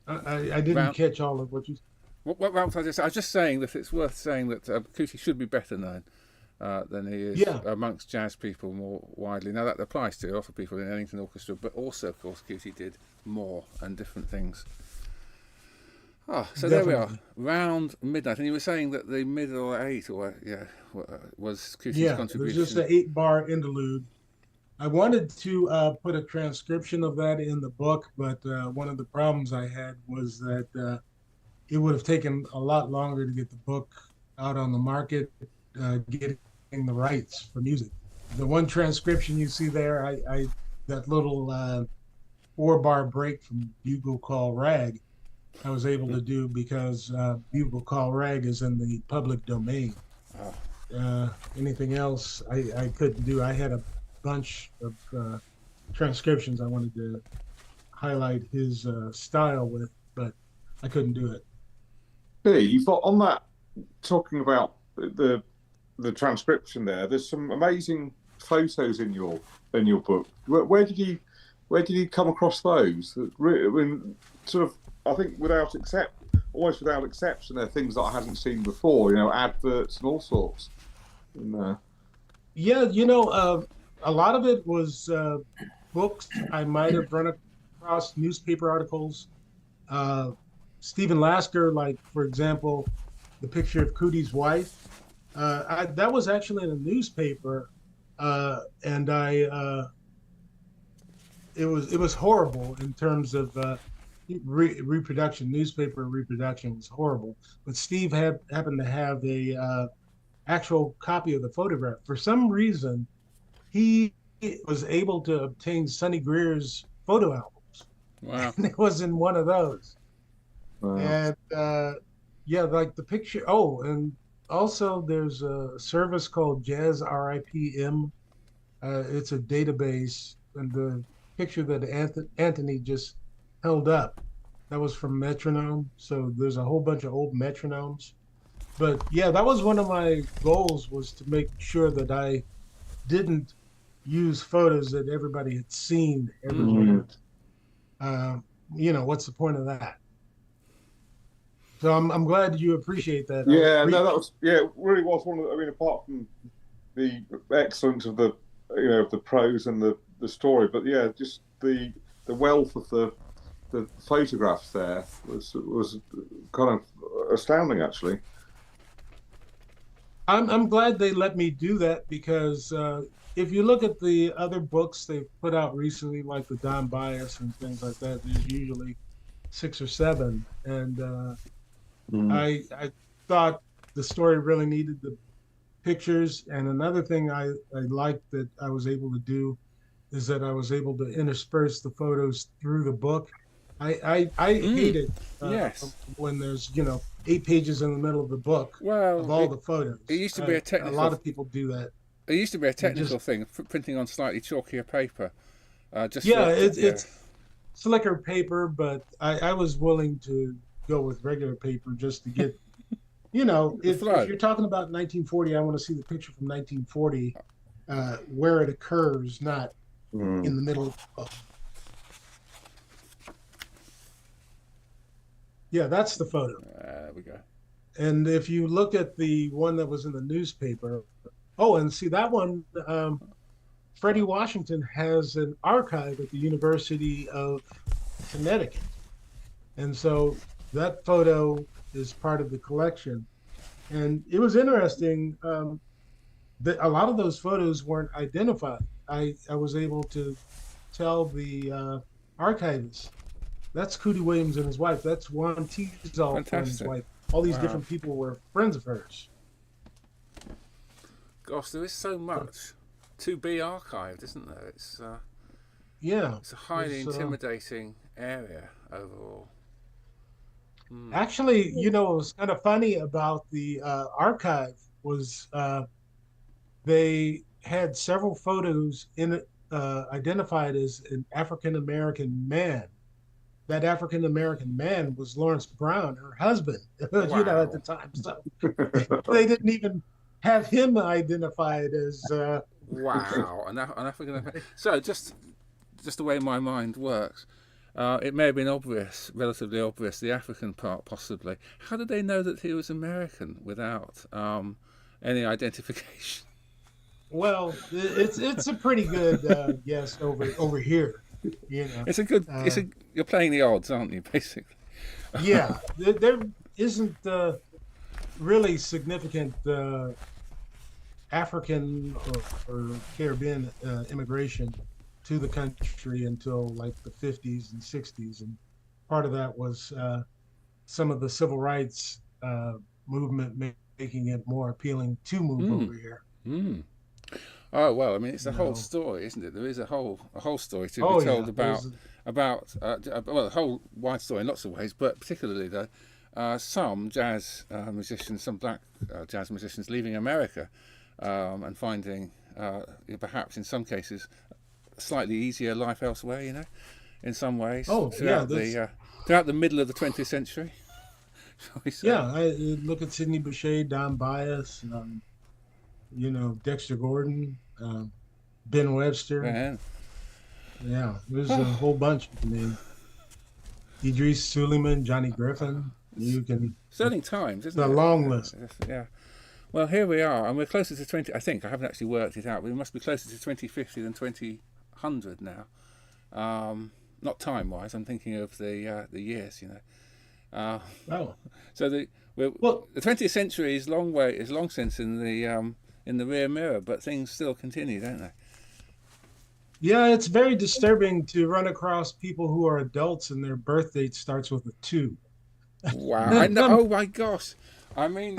I didn't Round, catch all of what you. what round was I just? I was just saying that it's worth saying that Cootie should be better known than he is Yeah. amongst jazz people more widely. Now that applies to a lot of people in Ellington Orchestra, but also, of course, Cootie did more and different things. Oh, so there we are, round midnight. And you were saying that the middle eight, was Cootie's contribution. Yeah, it was just an 8-bar interlude. I wanted to put a transcription of that in the book, but one of the problems I had was that it would have taken a lot longer to get the book out on the market, getting the rights for music. The one transcription you see there, I that little 4-bar break from Bugle Call Rag, I was able to do because Bugle Call Rag is in the public domain. Anything else I couldn't do. I had a bunch of transcriptions I wanted to highlight his style with, but I couldn't do it. Hey, you've got on that, talking about the transcription there, there's some amazing photos in your book. Where did you come across those? Sort of, I think almost without exception, they're things that I hadn't seen before, adverts and all sorts. Yeah, a lot of it was books I might have run across, newspaper articles. Stephen Lasker, like, for example, the picture of Cootie's wife, that was actually in a newspaper, and it was horrible in terms of reproduction. Newspaper reproduction was horrible, but Steve happened to have a actual copy of the photograph. For some reason, he was able to obtain Sonny Greer's photo albums. Wow. And it was in one of those. Wow. And like the picture. Oh, and also there's a service called Jazz RIPM. It's a database, and the picture that Anthony just held up, that was from Metronome. So there's a whole bunch of old metronomes. But yeah, that was one of my goals, was to make sure that I didn't use photos that everybody had seen everywhere. What's the point of that? So I'm glad you appreciate that. Yeah, it really was one of the, apart from the excellence of the the prose and the story, but yeah, just the wealth of the photographs there was kind of astounding, actually. I'm glad they let me do that, because if you look at the other books they've put out recently, like the Don Bias and things like that, there's usually 6 or 7, and I thought the story really needed the pictures. And another thing I liked that I was able to do is that I was able to intersperse the photos through the book. I hate it when there's 8 pages in the middle of the book of all the photos. It used to be a lot of people do that. It used to be a technical thing, printing on slightly chalkier paper. It's slicker paper, but I was willing to go with regular paper just to get, if you're talking about 1940, I want to see the picture from 1940 where it occurs, not in the middle of. Yeah, that's the photo. There we go. And if you look at the one that was in the newspaper, and see that one, Freddie Washington has an archive at the University of Connecticut. And so that photo is part of the collection. And it was interesting that a lot of those photos weren't identified. I was able to tell the archivist, that's Cootie Williams and his wife. That's Juan Teasdall and his wife. All these different people were friends of hers. Gosh, there is so much to be archived, isn't there? It's it's a highly intimidating area overall. Actually, what was kind of funny about the archive was they had several photos in it identified as an African-American man. That African-American man was Lawrence Brown, her husband, at the time. So they didn't even have him identified as... Wow, an African-American... So just the way my mind works, It may have been obvious, relatively obvious, the African part possibly. How did they know that he was American without any identification? Well, it's a pretty good guess over here. It's a good. You're playing the odds, aren't you? Basically. Yeah, there isn't really significant African or Caribbean immigration to the country until like the 50s and 60s, and part of that was some of the civil rights movement making it more appealing to move over here. Mm. Oh well, I mean, it's a whole story, isn't it? There is a whole story to be told about a whole wide story in lots of ways, but particularly though, some jazz musicians, some black jazz musicians leaving America and finding perhaps in some cases a slightly easier life elsewhere. In some ways. Throughout the middle of the 20th century. Shall we say? Yeah, I look at Sidney Bechet, Don Bias. Dexter Gordon, Ben Webster. Man. Yeah, there's a whole bunch. I mean, Idris Suleiman, Johnny Griffin. You can. Sterling Times, isn't it? The long list. Yeah. Well, here we are, and we're closer to 20. I think I haven't actually worked it out. We must be closer to 2050 than 2000 now. Not time-wise. I'm thinking of the years. So the 20th century is long since in the rear mirror, but things still continue, don't they? Yeah, it's very disturbing to run across people who are adults and their birth date starts with a 2. Wow! I know. Oh my gosh! I mean,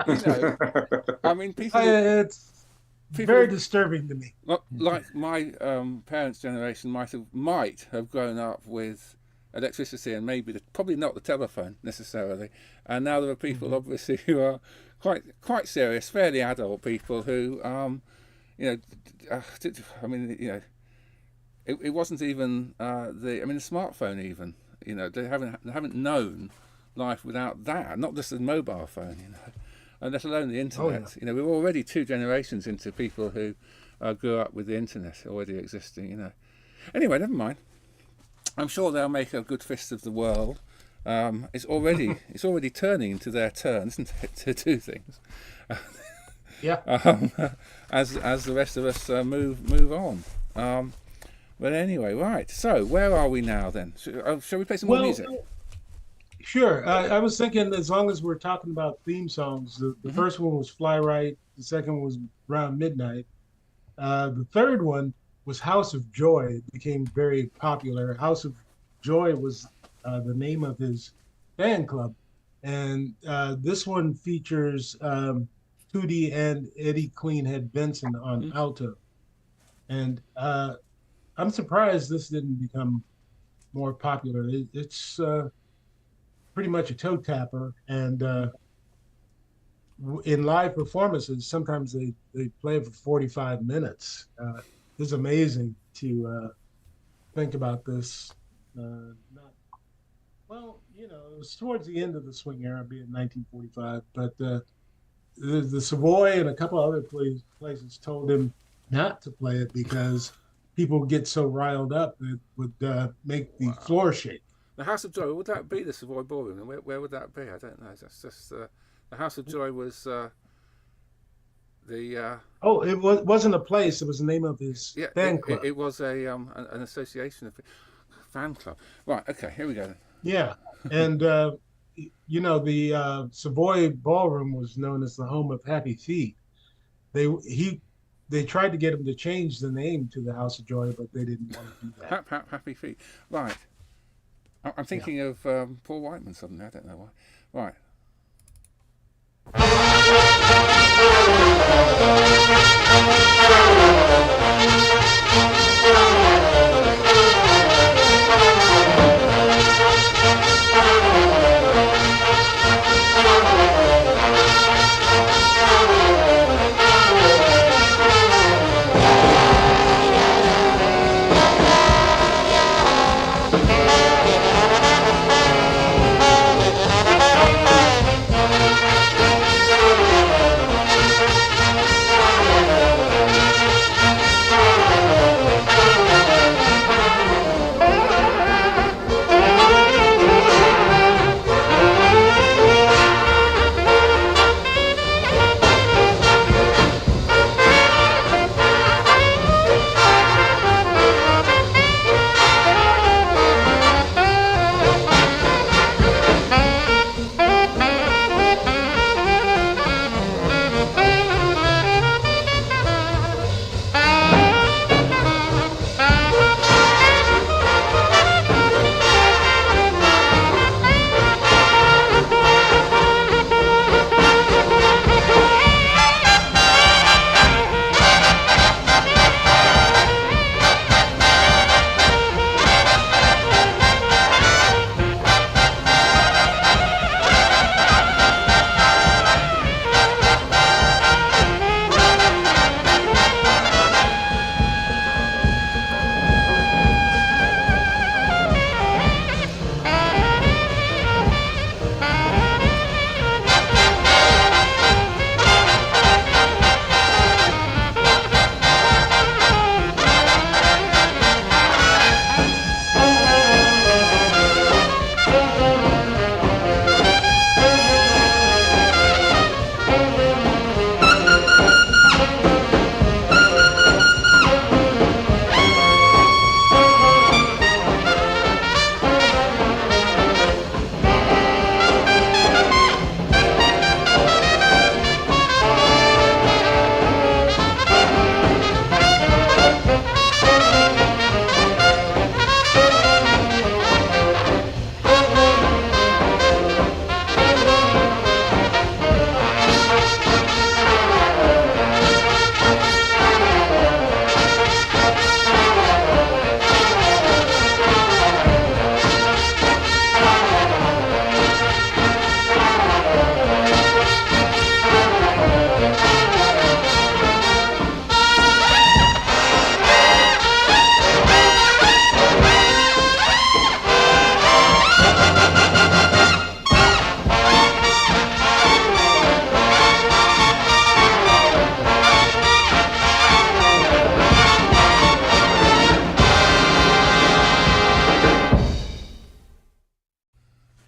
people. It's very disturbing to me. Like my parents' generation might have grown up with electricity and probably not the telephone necessarily, and now there are people obviously who are quite serious, fairly adult people who it wasn't even the smartphone even. They haven't known life without that, not just the mobile phone, and let alone the internet. We're already 2 generations into people who grew up with the internet already existing. Anyway, never mind. I'm sure they'll make a good fist of the world. It's already turning into their turn, isn't it, to do things. Yeah. As the rest of us move on. But anyway, right. So where are we now then? Shall we play some more music? Sure. I was thinking, as long as we're talking about theme songs, the first one was Fly Right. The second one was Around Midnight. The third one was House of Joy. It became very popular. House of Joy was the name of his fan club. And this one features Tootie and Eddie Cleanhead Benson on alto. And I'm surprised this didn't become more popular. It's pretty much a toe tapper, and in live performances, sometimes they play it for 45 minutes. It's amazing to think about this. It was towards the end of the swing era, be it 1945, but the Savoy and a couple other places told him not to play it because people get so riled up that it would make the floor shake. The House of Joy, would that be the Savoy Ballroom? And where would that be? I don't know. That's just the House of Joy was the. It wasn't a place. It was the name of his fan club. It was an association of fan club. Right. Okay. Here we go. Yeah, and the Savoy Ballroom was known as the home of Happy Feet. They tried to get him to change the name to the House of Joy, but they didn't want to do that. Happy Feet. Right. I'm thinking of Paul Whiteman suddenly. I don't know why. Right.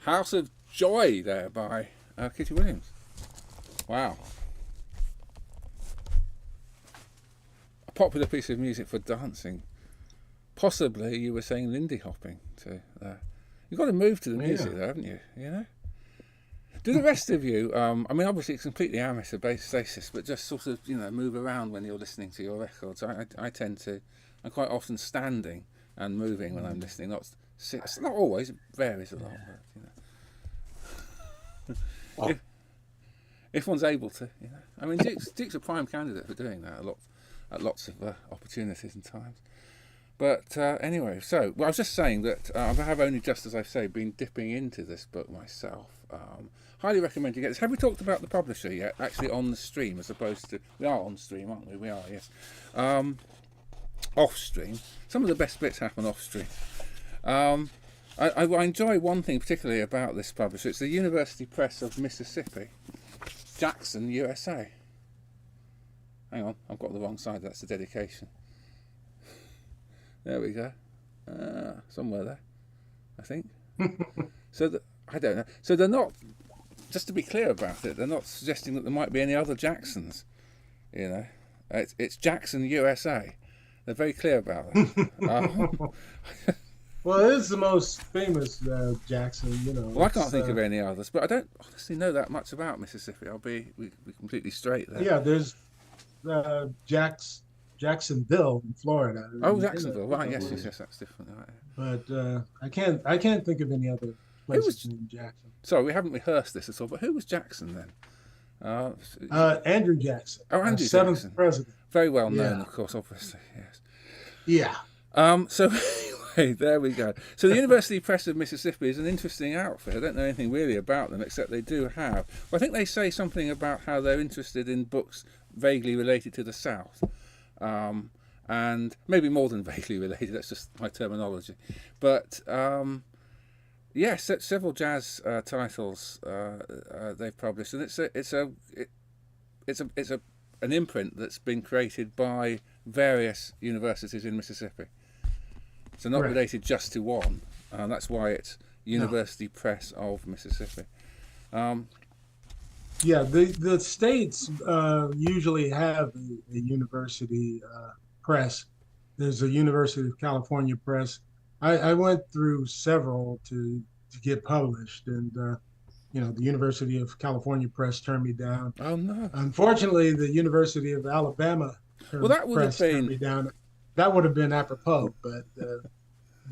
House of Joy there by Kitty Williams. Wow. A popular piece of music for dancing. Possibly you were saying Lindy hopping too. You've got to move to the music though, haven't you? You know? Do the rest of you, I mean obviously it's completely amateur basis, but just sort of, move around when you're listening to your records. I tend to, I'm quite often standing and moving when I'm listening, not always, it varies a lot, but, if one's able to, I mean Duke's a prime candidate for doing that at lots of opportunities and times. But anyway, so I was just saying that I have only just, as I say, been dipping into this book myself. Highly recommend you get this. Have we talked about the publisher yet? Actually on the stream, as opposed to, we are on stream, aren't we? We are, yes. Off stream. Some of the best bits happen off stream. I enjoy one thing particularly about this publisher. It's the University Press of Mississippi, Jackson, USA. Hang on, I've got the wrong side. That's the dedication. There we go. Somewhere there, I think. I don't know. So they're not, just to be clear about it, they're not suggesting that there might be any other Jacksons. It's Jackson, USA. They're very clear about that. Well, it is the most famous Jackson, Well, I can't think of any others, but I don't honestly know that much about Mississippi. I'll be completely straight there. Yeah, there's Jacksonville in Florida. Oh, Jacksonville, right? Yes, that's different. Right. But I can't think of any other places named Jackson. Sorry, we haven't rehearsed this at all. But who was Jackson then? Andrew Jackson. Oh, Andrew seventh Jackson. President. Very well known, of course, obviously. Yes. Yeah. So anyway, there we go. So the University Press of Mississippi is an interesting outfit. I don't know anything really about them, except they do have. Well, I think they say something about how they're interested in books vaguely related to the South. And maybe more than vaguely related, that's just my terminology. But yes, several jazz titles they've published, and it's an imprint that's been created by various universities in Mississippi. So not related just to one. That's why it's University Press of Mississippi. Yeah, the states usually have a university press. There's a University of California press. I went through several to get published, and the University of California press turned me down. Oh no! Unfortunately, the University of Alabama turned me down. That would have been apropos, but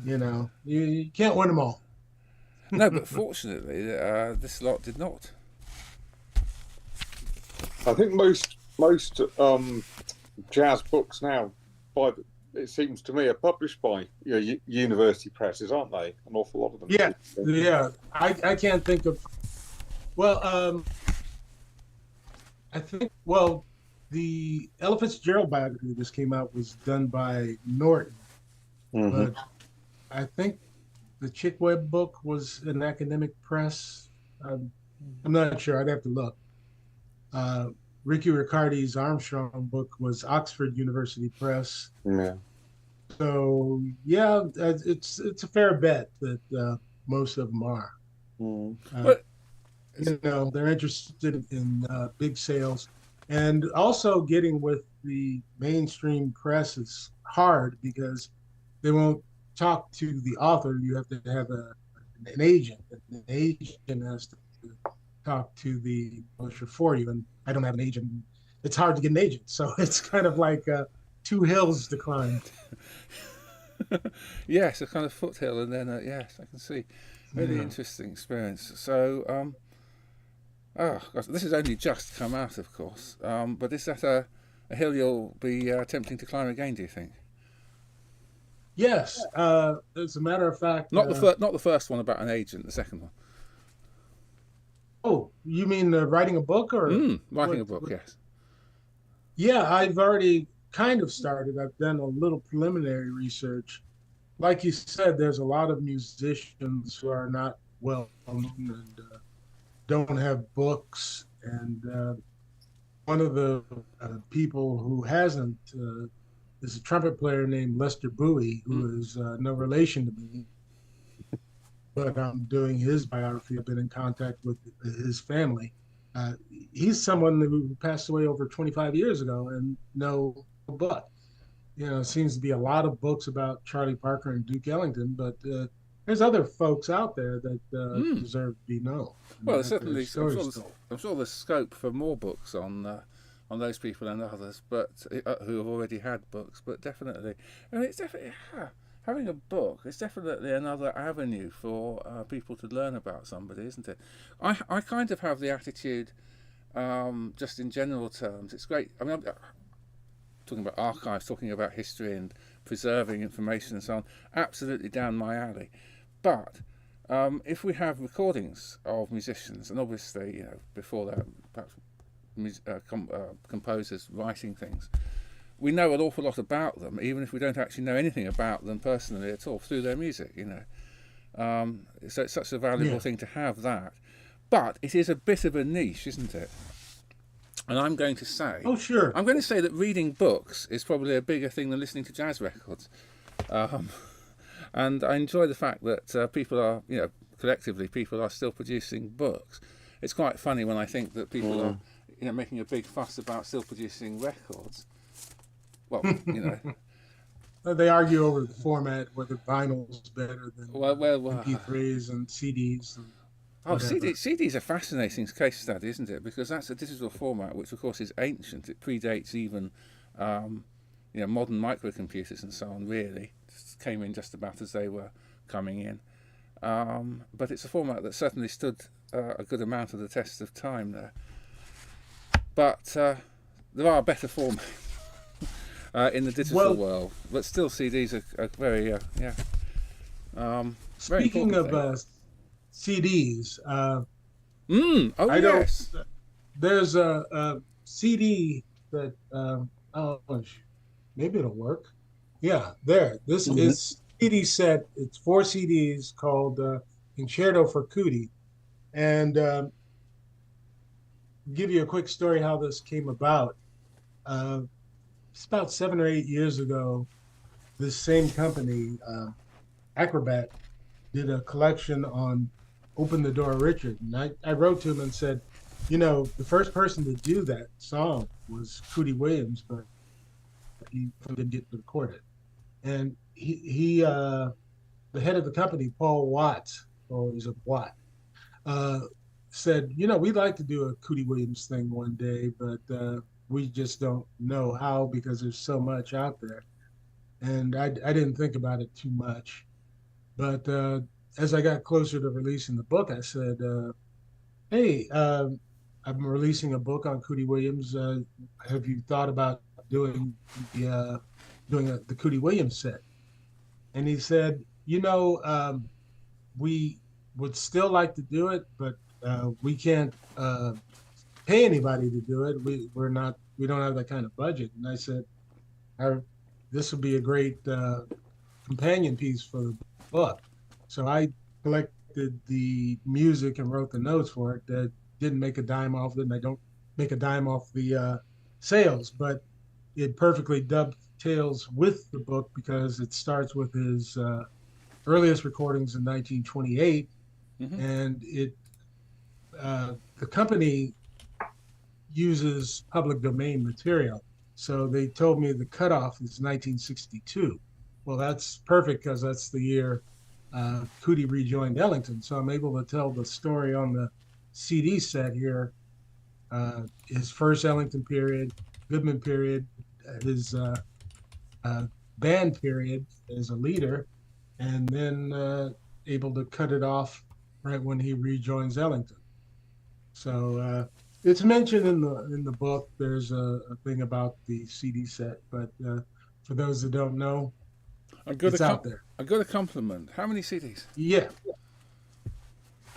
you can't win them all. No, but fortunately, this lot did not. I think most jazz books now, it seems to me, are published by university presses, aren't they? An awful lot of them. Yeah. I can't think of. Well, I think the Ella Fitzgerald biography that just came out was done by Norton, but I think the Chick Webb book was an academic press. I'm not sure. I'd have to look. Ricky Riccardi's Armstrong book was Oxford University Press. Yeah. So it's a fair bet that most of them are. But they're interested in big sales, and also getting with the mainstream press is hard because they won't talk to the author. You have to have an agent. An agent has to talk to the publisher for you, and I don't have an agent. It's hard to get an agent, so it's kind of like two hills to climb. Yes, a kind of foothill, and then yes, I can see. Really interesting experience. So, gosh, this has only just come out, of course. But is that a hill you'll be attempting to climb again? Do you think? Yes. As a matter of fact, not the first one about an agent. The second one. Oh, you mean writing a book or writing a book? Yes. Yeah, I've already kind of started. I've done a little preliminary research. Like you said, there's a lot of musicians who are not well known and don't have books. And one of the people who hasn't is a trumpet player named Lester Bowie, who is no relation to me. but I'm doing his biography. I've been in contact with his family. He's someone who passed away over 25 years ago, and no book. It seems to be a lot of books about Charlie Parker and Duke Ellington, but there's other folks out there that deserve to be known. Well, certainly, I'm sure there's scope for more books on those people and others, but who have already had books. But definitely, I mean, it's definitely having a book. It's definitely another avenue for people to learn about somebody, isn't it? I kind of have the attitude, just in general terms, it's great. I mean, I'm talking about archives, talking about history and preserving information and so on, absolutely down my alley. But if we have recordings of musicians, and obviously, before that, perhaps composers writing things, we know an awful lot about them, even if we don't actually know anything about them personally at all, through their music, So it's such a valuable thing to have that. But it is a bit of a niche, isn't it? And I'm going to say... Oh, sure. I'm going to say that reading books is probably a bigger thing than listening to jazz records. And I enjoy the fact that people are, collectively, people are still producing books. It's quite funny when I think that people are, making a big fuss about still producing records. Well, They argue over the format, whether vinyl's better than well, MP3s and CDs. And CD's a fascinating case study, isn't it? Because that's a digital format, which of course is ancient. It predates even, modern microcomputers and so on. Really, it came in just about as they were coming in. But it's a format that certainly stood a good amount of the test of time there. But there are better formats in the digital world. But still, CDs are very, speaking of CDs, yes. There's a CD that maybe it'll work. Yeah, there. This is CD set. It's 4 CDs called Concerto for Cootie, and give you a quick story how this came about. It's about 7 or 8 years ago. This same company, Acrobat, did a collection on Open the Door Richard. And I wrote to him and said, the first person to do that song was Cootie Williams, but he didn't get to record it. And he the head of the company, Paul Watts, or he's a Watt, said, we'd like to do a Cootie Williams thing one day, but we just don't know how because there's so much out there. And I didn't think about it too much. But as I got closer to releasing the book, I said, hey, I'm releasing a book on Cootie Williams. Have you thought about doing the Cootie Williams set? And he said, we would still like to do it, but we can't pay anybody to do it. We don't have that kind of budget. And I said, this would be a great companion piece for the book. So I collected the music and wrote the notes for it. That didn't make a dime off it, and I don't make a dime off the sales, but it perfectly dovetails with the book because it starts with his earliest recordings in 1928, and the company uses public domain material. So they told me the cutoff is 1962. Well, that's perfect because that's the year Cootie rejoined Ellington. So I'm able to tell the story on the CD set here. His first Ellington period, Goodman period, his band period as a leader, and then able to cut it off right when he rejoins Ellington. So it's mentioned in the book. There's a thing about the CD set, but for those that don't know, it's out there. I got a compliment. How many CDs? Yeah.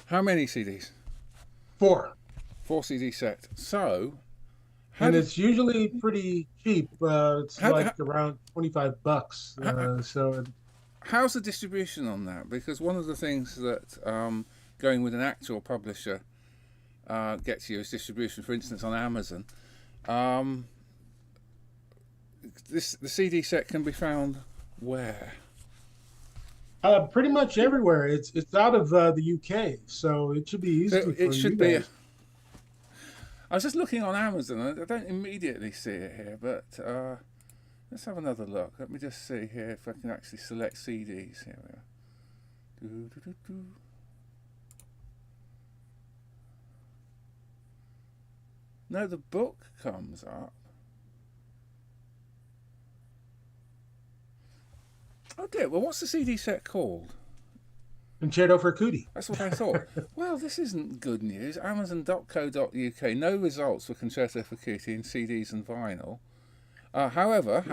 How many CDs? 4. 4 CD set. So, it's usually pretty cheap. It's around $25. So, how's the distribution on that? Because one of the things that going with an actual publisher gets you is distribution. For instance, on Amazon, the CD set can be found where? Pretty much everywhere. It's out of the UK, so it should be easy So for it you should be. guys. I was just looking on Amazon. I don't immediately see it here, but let's have another look. Let me just see here if I can actually select CDs. Here we are. Do, do, do, do. No, the book comes up. Oh dear, well what's the CD set called? Concerto for Cootie. That's what I thought. Well, this isn't good news. Amazon.co.uk, no results for Concerto for Cootie in CDs and vinyl. However,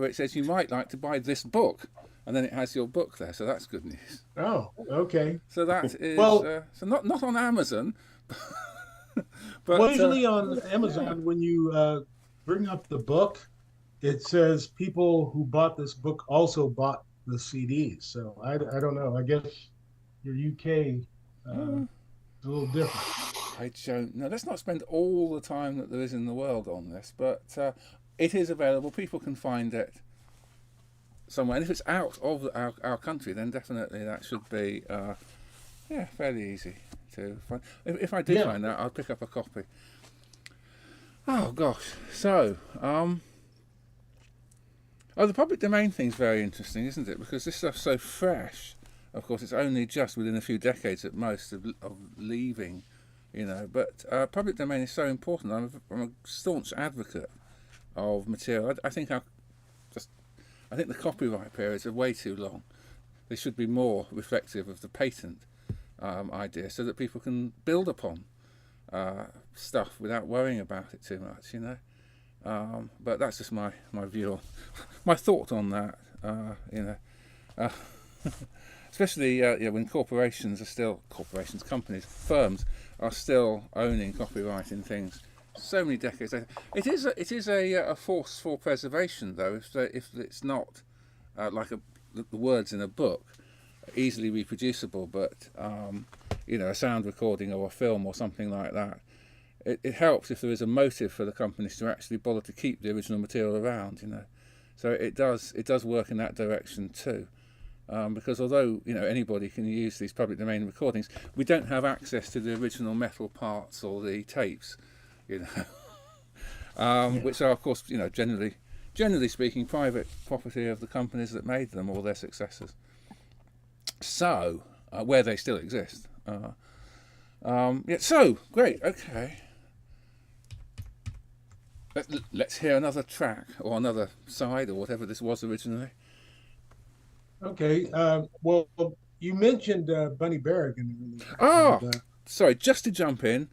it says you might like to buy this book. And then it has your book there, so that's good news. Oh, okay. So that is, Well, so not on Amazon. But, well, usually on Amazon, when you bring up the book, it says people who bought this book also bought the CDs. So I don't know. I guess your UK is a little different. I don't know. Let's not spend all the time that there is in the world on this, but it is available. People can find it somewhere. And if it's out of our country, then definitely that should be fairly easy to find. If I do find that, I'll pick up a copy. Oh gosh. So, the public domain thing's very interesting, isn't it? Because this stuff's so fresh. Of course, it's only just within a few decades at most of leaving, you know. But public domain is so important. I'm a staunch advocate of material. I think the copyright periods are way too long. They should be more reflective of the patent idea, so that people can build upon stuff without worrying about it too much, you know. But that's just my view, my thought on that, you know. Especially when companies, firms are still owning copyright in things so many decades later. It is a force for preservation, though, if it's not like the words in a book, easily reproducible, but a sound recording or a film or something like that. It helps if there is a motive for the companies to actually bother to keep the original material around, you know. So it does work in that direction too, because although anybody can use these public domain recordings, we don't have access to the original metal parts or the tapes, you know, which are of course generally speaking private property of the companies that made them or their successors. So where they still exist. So great. Okay. Let's hear another track or another side or whatever this was originally. Okay. Well, you mentioned Bunny Berrigan earlier. Ah, and, sorry. Just to jump in,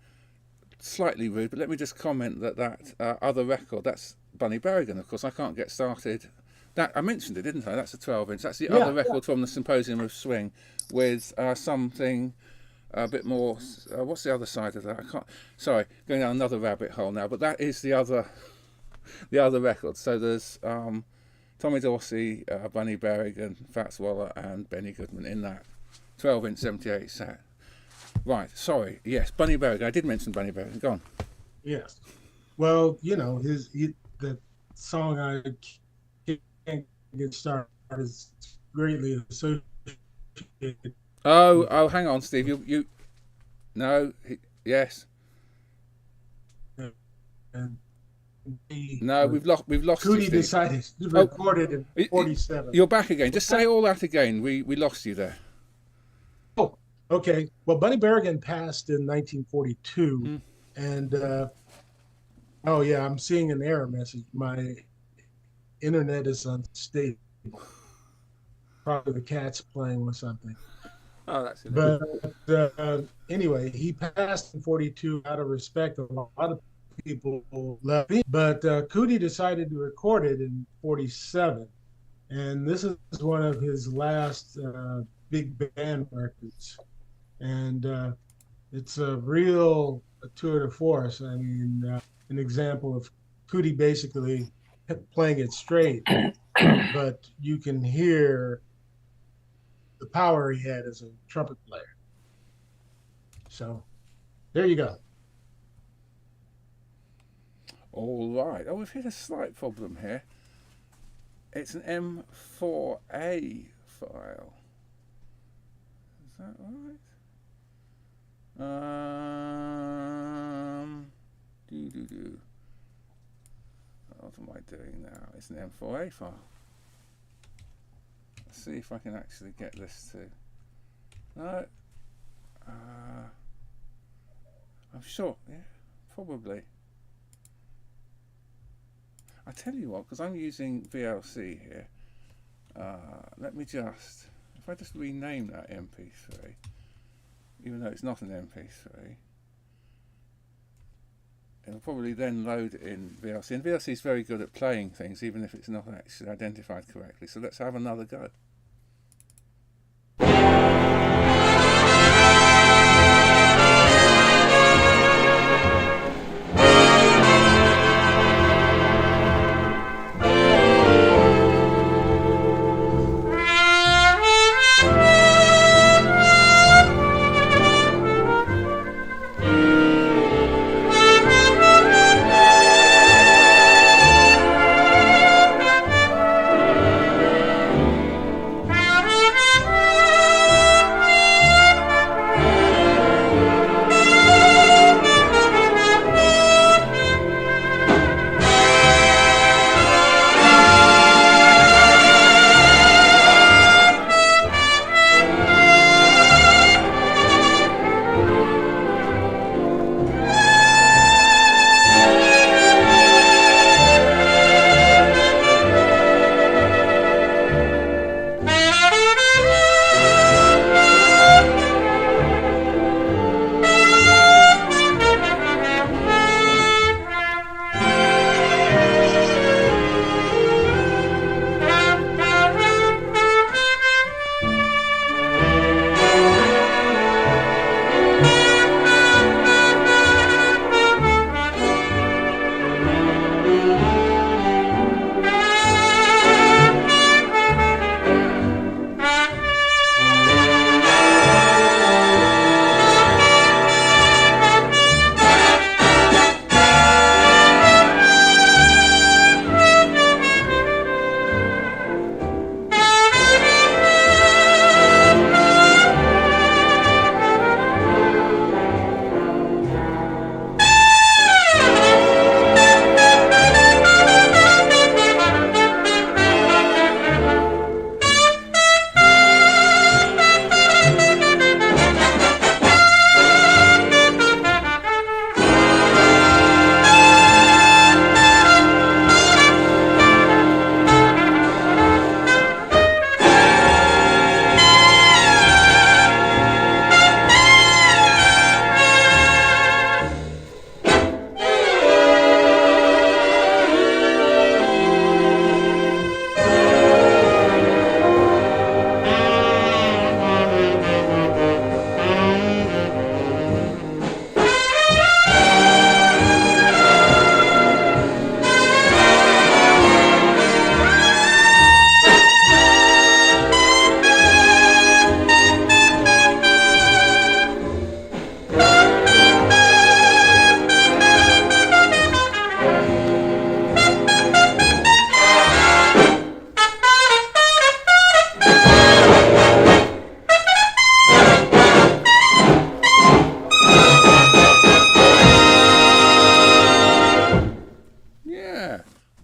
slightly rude, but let me just comment that other record, that's Bunny Berrigan. Of course, I can't get started. That I mentioned it, didn't I? That's a 12-inch. That's the other record from the Symposium of Swing, with something a bit more. What's the other side of that? I can't. Sorry, going down another rabbit hole now. But that is the other record. So there's Tommy Dorsey, Bunny Berrigan, Fats Waller, and Benny Goodman in that 12-inch 78 set. Right. Sorry. Yes, Bunny Berrigan. I did mention Bunny Berrigan. Go on. Yes. Well, the song I Can't Get Started is greatly associated. Oh, hang on, Steve. Yes. And No, we've lost you, Cootie Steve. decided to record it in 47. You're back again. Just say all that again. We lost you there. Oh, okay. Well, Bunny Berrigan passed in 1942, and I'm seeing an error message. My internet is unstable. Probably the cat's playing with something. Oh, that's it. But anyway, he passed in 42 out of respect. A lot of people left. But Cootie decided to record it in 47. And this is one of his last big band records. And it's a real tour de force. I mean, an example of Cootie basically playing it straight. But you can hear the power he had as a trumpet player. So there you go. All right. Oh, we've hit a slight problem here. It's an M4A file. Is that right? Do. What am I doing now? It's an M4A file. Let's see if I can actually get this to. No. I'm sure. Yeah, probably. I tell you what, because I'm using VLC here. Let me just. If I just rename that MP3, even though it's not an MP3. It'll probably then load in VLC, and VLC is very good at playing things even if it's not actually identified correctly. So let's have another go.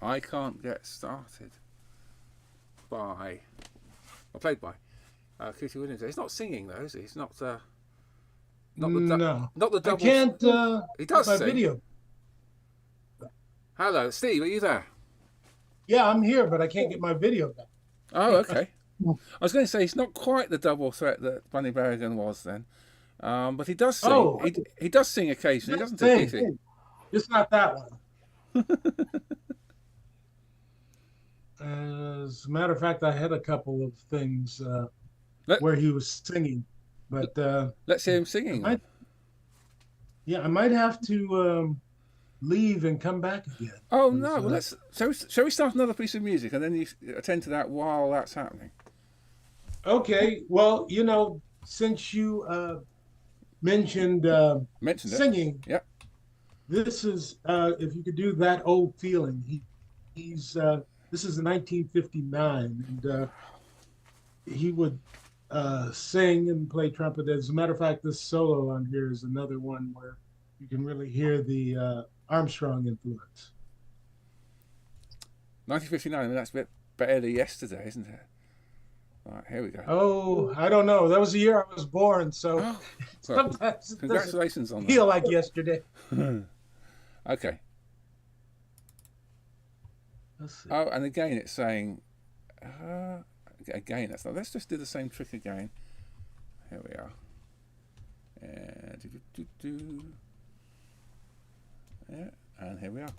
I Can't Get Started played by Cootie Williams. He's not singing though, is he? He's not no. Not the double. I can't he does my sing. Video. Hello, Steve, are you there? Yeah, I'm here, but I can't get my video back. Oh, okay. I was going to say he's not quite the double threat that Bunny Berrigan was then, but he does sing. Oh, he does sing occasionally, doesn't he? It's not that one. As a matter of fact, I had a couple of things where he was singing, but let's hear him singing. I might have to leave and come back again. Oh no! Well, shall we start another piece of music and then you attend to that while that's happening? Okay. Well, since you mentioned singing, yeah. This is if you could do That Old Feeling. This is 1959, and he would sing and play trumpet. As a matter of fact, this solo on here is another one where you can really hear the Armstrong influence. 1959. I mean, that's a bit barely yesterday, isn't it? All right, here we go. Oh, I don't know. That was the year I was born, so Well, sometimes it congratulations on doesn't feel like yesterday. that. Okay. Let's see. Oh, and again, it's saying, again, that's not. Let's just do the same trick again. Here we are. Yeah, and here we are.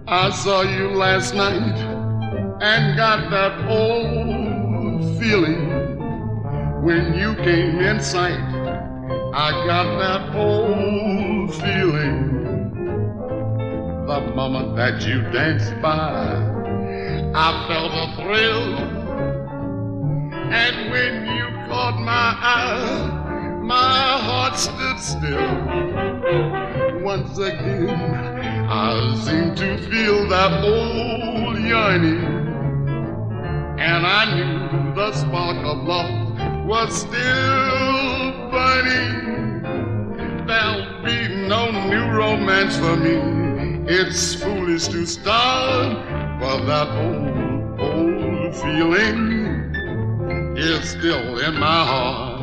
I saw you last night and got that old feeling when you came in sight. I got that old feeling the moment that you danced by. I felt a thrill, and when you caught my eye, my heart stood still. Once again, I seem to feel that old yearning, and I knew the spark of love was still burning. There'll be no new romance for me. It's foolish to start, but that old feeling is still in my heart.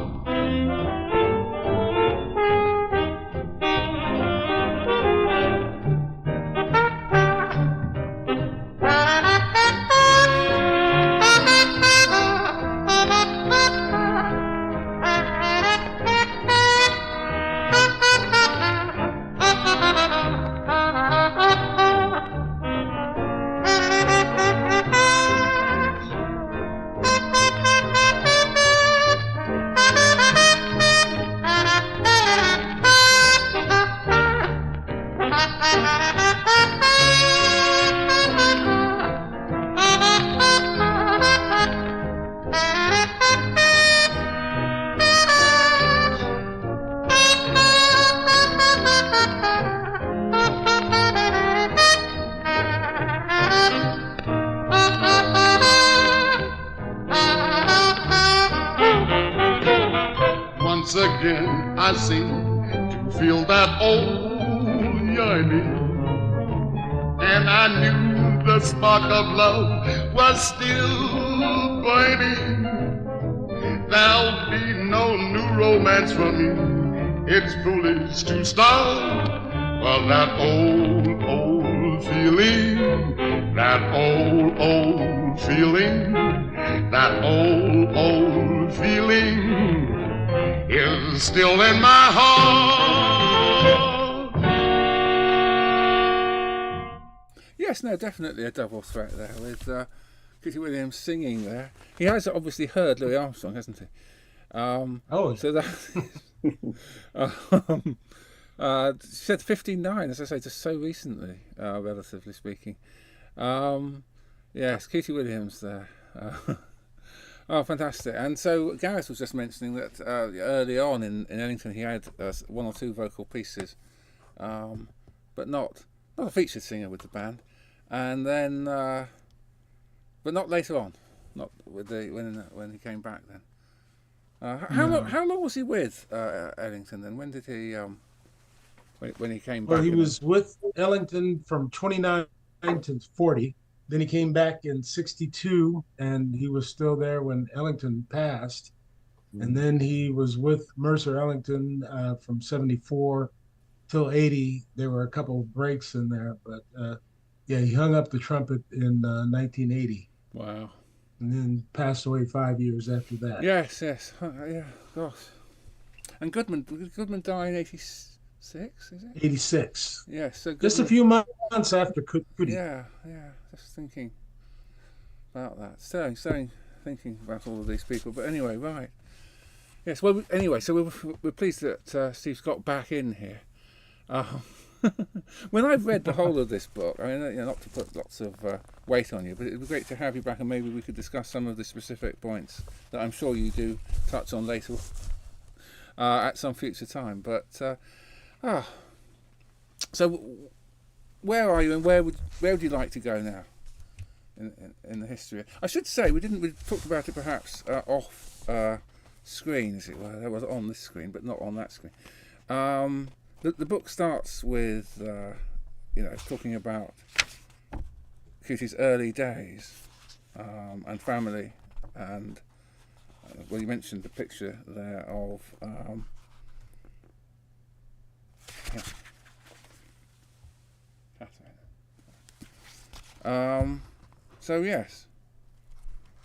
Once again I seem to feel that old yearning, and I knew the spark of love was still burning. There'll be no new romance for me. It's foolish to start. Well, that old feeling, that old feeling, that old feeling is still in my heart. Yes, no, definitely a double threat there with Kitty Williams singing there. He has obviously heard Louis Armstrong, hasn't he? So that she said 59, as I say, just so recently, relatively speaking. Yes, Kitty Williams there. Oh, fantastic. And so Gareth was just mentioning that early on in Ellington he had one or two vocal pieces, but not a featured singer with the band. And then, but not later on, not with when he came back then. How long was he with Ellington then? When did he when he came back? Well, he was with Ellington from 29 to 40. Then he came back in 62, and he was still there when Ellington passed. And then he was with Mercer Ellington from 74 till 80. There were a couple of breaks in there, but yeah, he hung up the trumpet in 1980. Wow. And then passed away 5 years after that. Yes. Yeah, gosh. And Goodman died in 86, is it? 86. Yes. So just a few months after Cootie. Yeah. Just thinking about that. Staying thinking about all of these people. But anyway, right. Yes. Well, anyway, so we're pleased that Steve's got back in here. When I've read the whole of this book, I mean, not to put lots of weight on you, but it'd be great to have you back, and maybe we could discuss some of the specific points that I'm sure you do touch on later at some future time. But So, where are you, and where would you like to go now in the history? I should say we talked about it perhaps off screen, as it were. That was on this screen, but not on that screen. The book starts with talking about Cooty's early days and family, and well, you mentioned the picture there of so yes,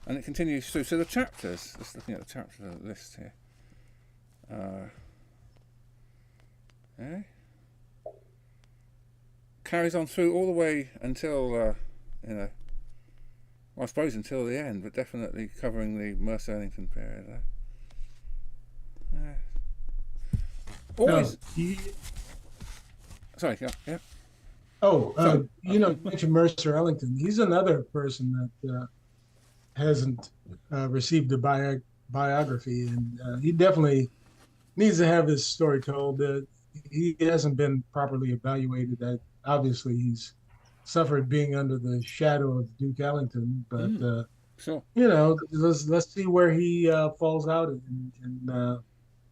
and it continues through. So the chapters, just looking at the chapter list here. Carries on through all the way until well, I suppose until the end, but definitely covering the Mercer Ellington period there. Always. Sorry, yeah. Oh, you mentioned Mercer Ellington. He's another person that hasn't received a biography, and he definitely needs to have his story told. He hasn't been properly evaluated. Obviously, he's suffered being under the shadow of Duke Ellington, but sure. Let's see where he falls out in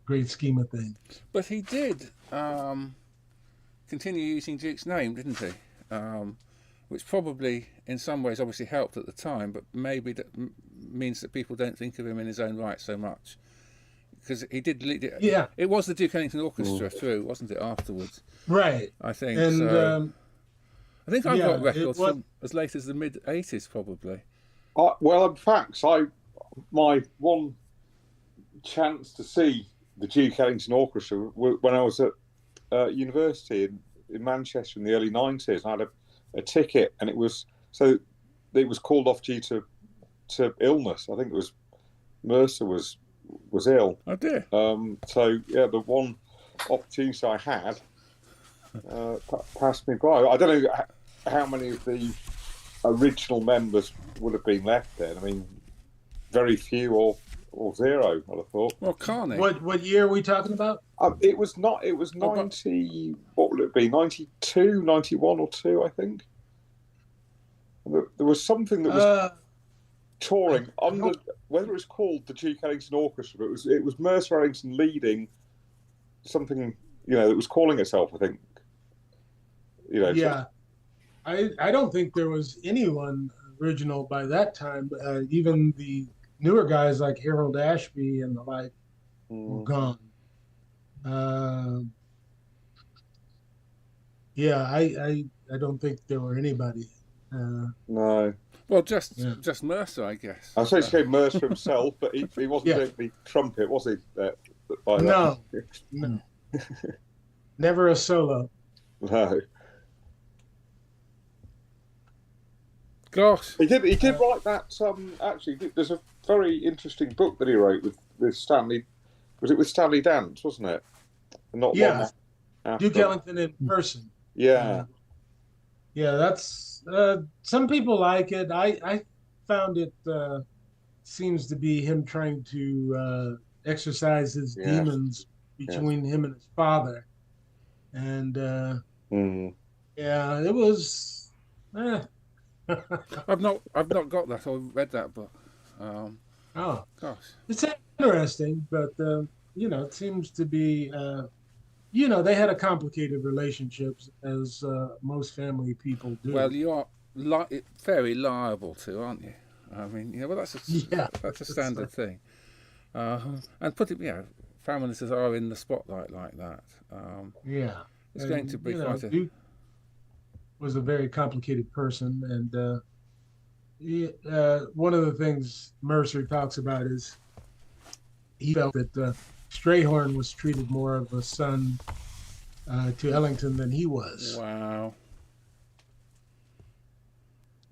great scheme of things. But he did continue using Duke's name, didn't he? Which probably, in some ways, obviously helped at the time, but maybe that means that people don't think of him in his own right so much. Because he did lead it. Yeah. It was the Duke Ellington Orchestra through, wasn't it, afterwards? Right. I think. And, so. I think I've got records was... from as late as the mid-'80s, probably. Well, in fact, my one chance to see the Duke Ellington Orchestra when I was at university in Manchester in the early 90s. I had a ticket, and it was called off due to illness. I think it was Mercer was ill. Oh dear. So yeah, the one opportunity I had passed me by. I don't know how many of the original members would have been left then. I mean, very few or zero, I'd have thought. Well, Carney. What year are we talking about? It was 90. What would it be? 92, 91 or 2, I think. There was something that was touring under, whether it's called the Duke Ellington Orchestra, but it was Mercer Ellington leading something, that was calling itself, I think. Yeah. I don't think there was anyone original by that time. Even the newer guys like Harold Ashby and the like were gone. I don't think there were anybody. No. Well, just Mercer, I guess. I say he Mercer himself, but he wasn't doing the trumpet, was he? No. Never a solo. No. Gosh. He did write that. Actually, there's a very interesting book that he wrote with Stanley. Was it with Stanley Dance, wasn't it? Not long after. Duke Ellington in person. Yeah. That's some people like it. I found it seems to be him trying to exercise his demons between him and his father, and it was. I've not got that or read that book. Oh gosh, it's interesting, but it seems to be. They had a complicated relationship, as most family people do. Well, you are very liable to, aren't you? I mean, well, that's a standard thing. And families that are in the spotlight like that. It's going to be quite a. Duke was a very complicated person, and one of the things Mercer talks about is he felt that Strayhorn was treated more of a son to Ellington than he was. Wow.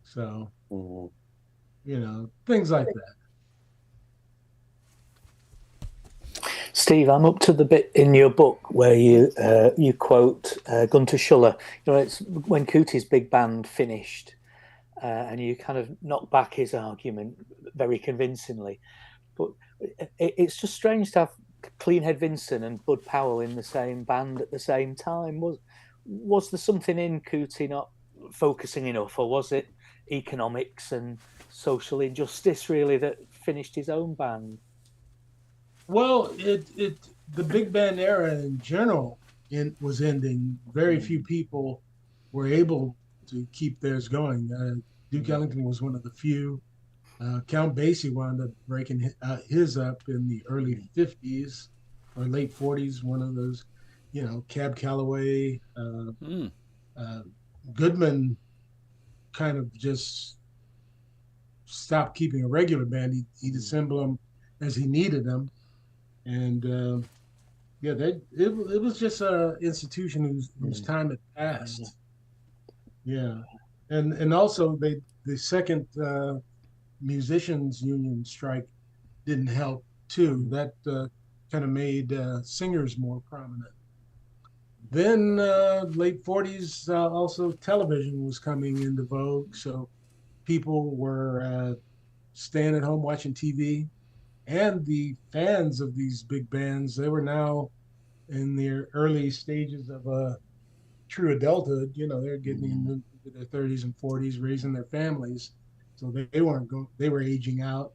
So, things like that. Steve, I'm up to the bit in your book where you quote Gunter Schuller. It's when Cooty's big band finished, and you kind of knock back his argument very convincingly. But it's just strange to have Cleanhead Vincent and Bud Powell in the same band at the same time. was there something in Cootie not focusing enough, or was it economics and social injustice really that finished his own band? Well, the big band era in general was ending. Very few people were able to keep theirs going. Duke Ellington was one of the few. Count Basie wound up breaking his up in the early 50s or late 40s, one of those, Cab Calloway, Goodman kind of just stopped keeping a regular band. He'd assemble them as he needed them. And it was just an institution whose time had passed. Yeah. And also the second musicians union strike didn't help too. That kind of made singers more prominent. Then late 40s, also television was coming into vogue. So people were staying at home watching TV. And the fans of these big bands, they were now in their early stages of true adulthood. They're getting into their 30s and 40s, raising their families. So they weren't going, they were aging out.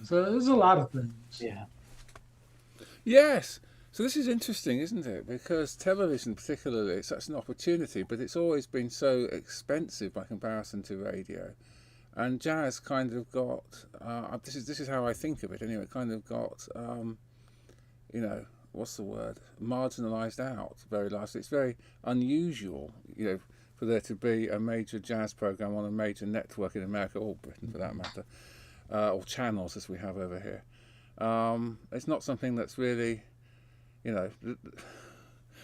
So there's a lot of things. Yeah. Yes. So this is interesting, isn't it? Because television particularly, it's such an opportunity, but it's always been so expensive by comparison to radio. And jazz kind of got, this is how I think of it anyway, kind of got, what's the word? Marginalised out very lastly. It's very unusual, for there to be a major jazz program on a major network in America, or Britain for that matter, or channels as we have over here. It's not something that's really,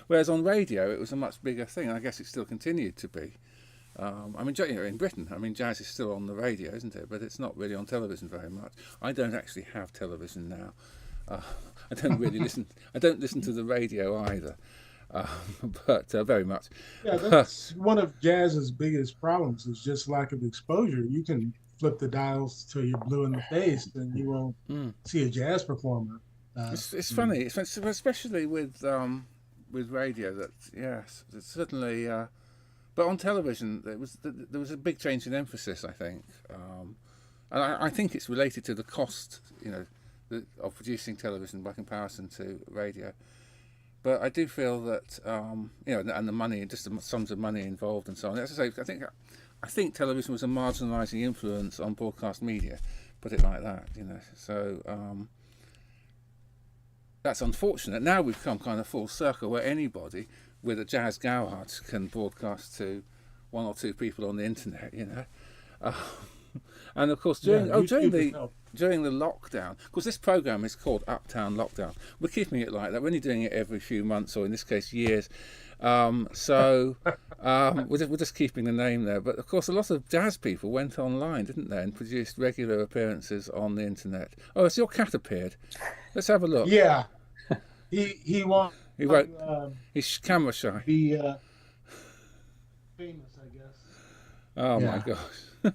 whereas on radio it was a much bigger thing, and I guess it still continued to be. In Britain, jazz is still on the radio, isn't it? But it's not really on television very much. I don't actually have television now. I don't really listen. I don't listen to the radio either, but very much. Yeah, that's one of jazz's biggest problems is just lack of exposure. You can flip the dials till you're blue in the face, and you won't see a jazz performer. It's funny, especially with radio. That yes, it's certainly. But on television, there was a big change in emphasis, I think, and I think it's related to the cost, of producing television by comparison to radio. But I do feel that, and the money, just the sums of money involved and so on. As I say, I think television was a marginalising influence on broadcast media, put it like that, So that's unfortunate. Now we've come kind of full circle where anybody with a jazz garage can broadcast to one or two people on the internet, and of course during the lockdown, of course this program is called Uptown Lockdown. We're keeping it like that. We're only doing it every few months, or in this case years. We're just keeping the name there. But of course a lot of jazz people went online, didn't they, and produced regular appearances on the internet. Oh, has your cat appeared? Let's have a look. Yeah, he won't. He wrote. He's camera shy. Be famous, I guess. Oh yeah. My gosh.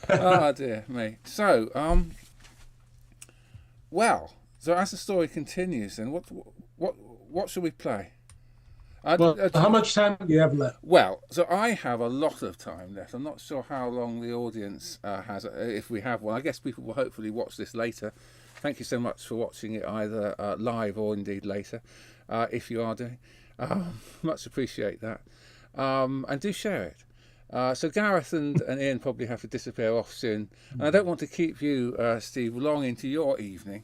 Oh dear me. So, so as the story continues, then what should we play? How much time do you have left? Well, so I have a lot of time left. I'm not sure how long the audience has, if we have one. I guess people will hopefully watch this later. Thank you so much for watching it either live or indeed later. If you are doing, much appreciate that, and do share it. So Gareth and Ian probably have to disappear off soon, and I don't want to keep you, Steve, long into your evening.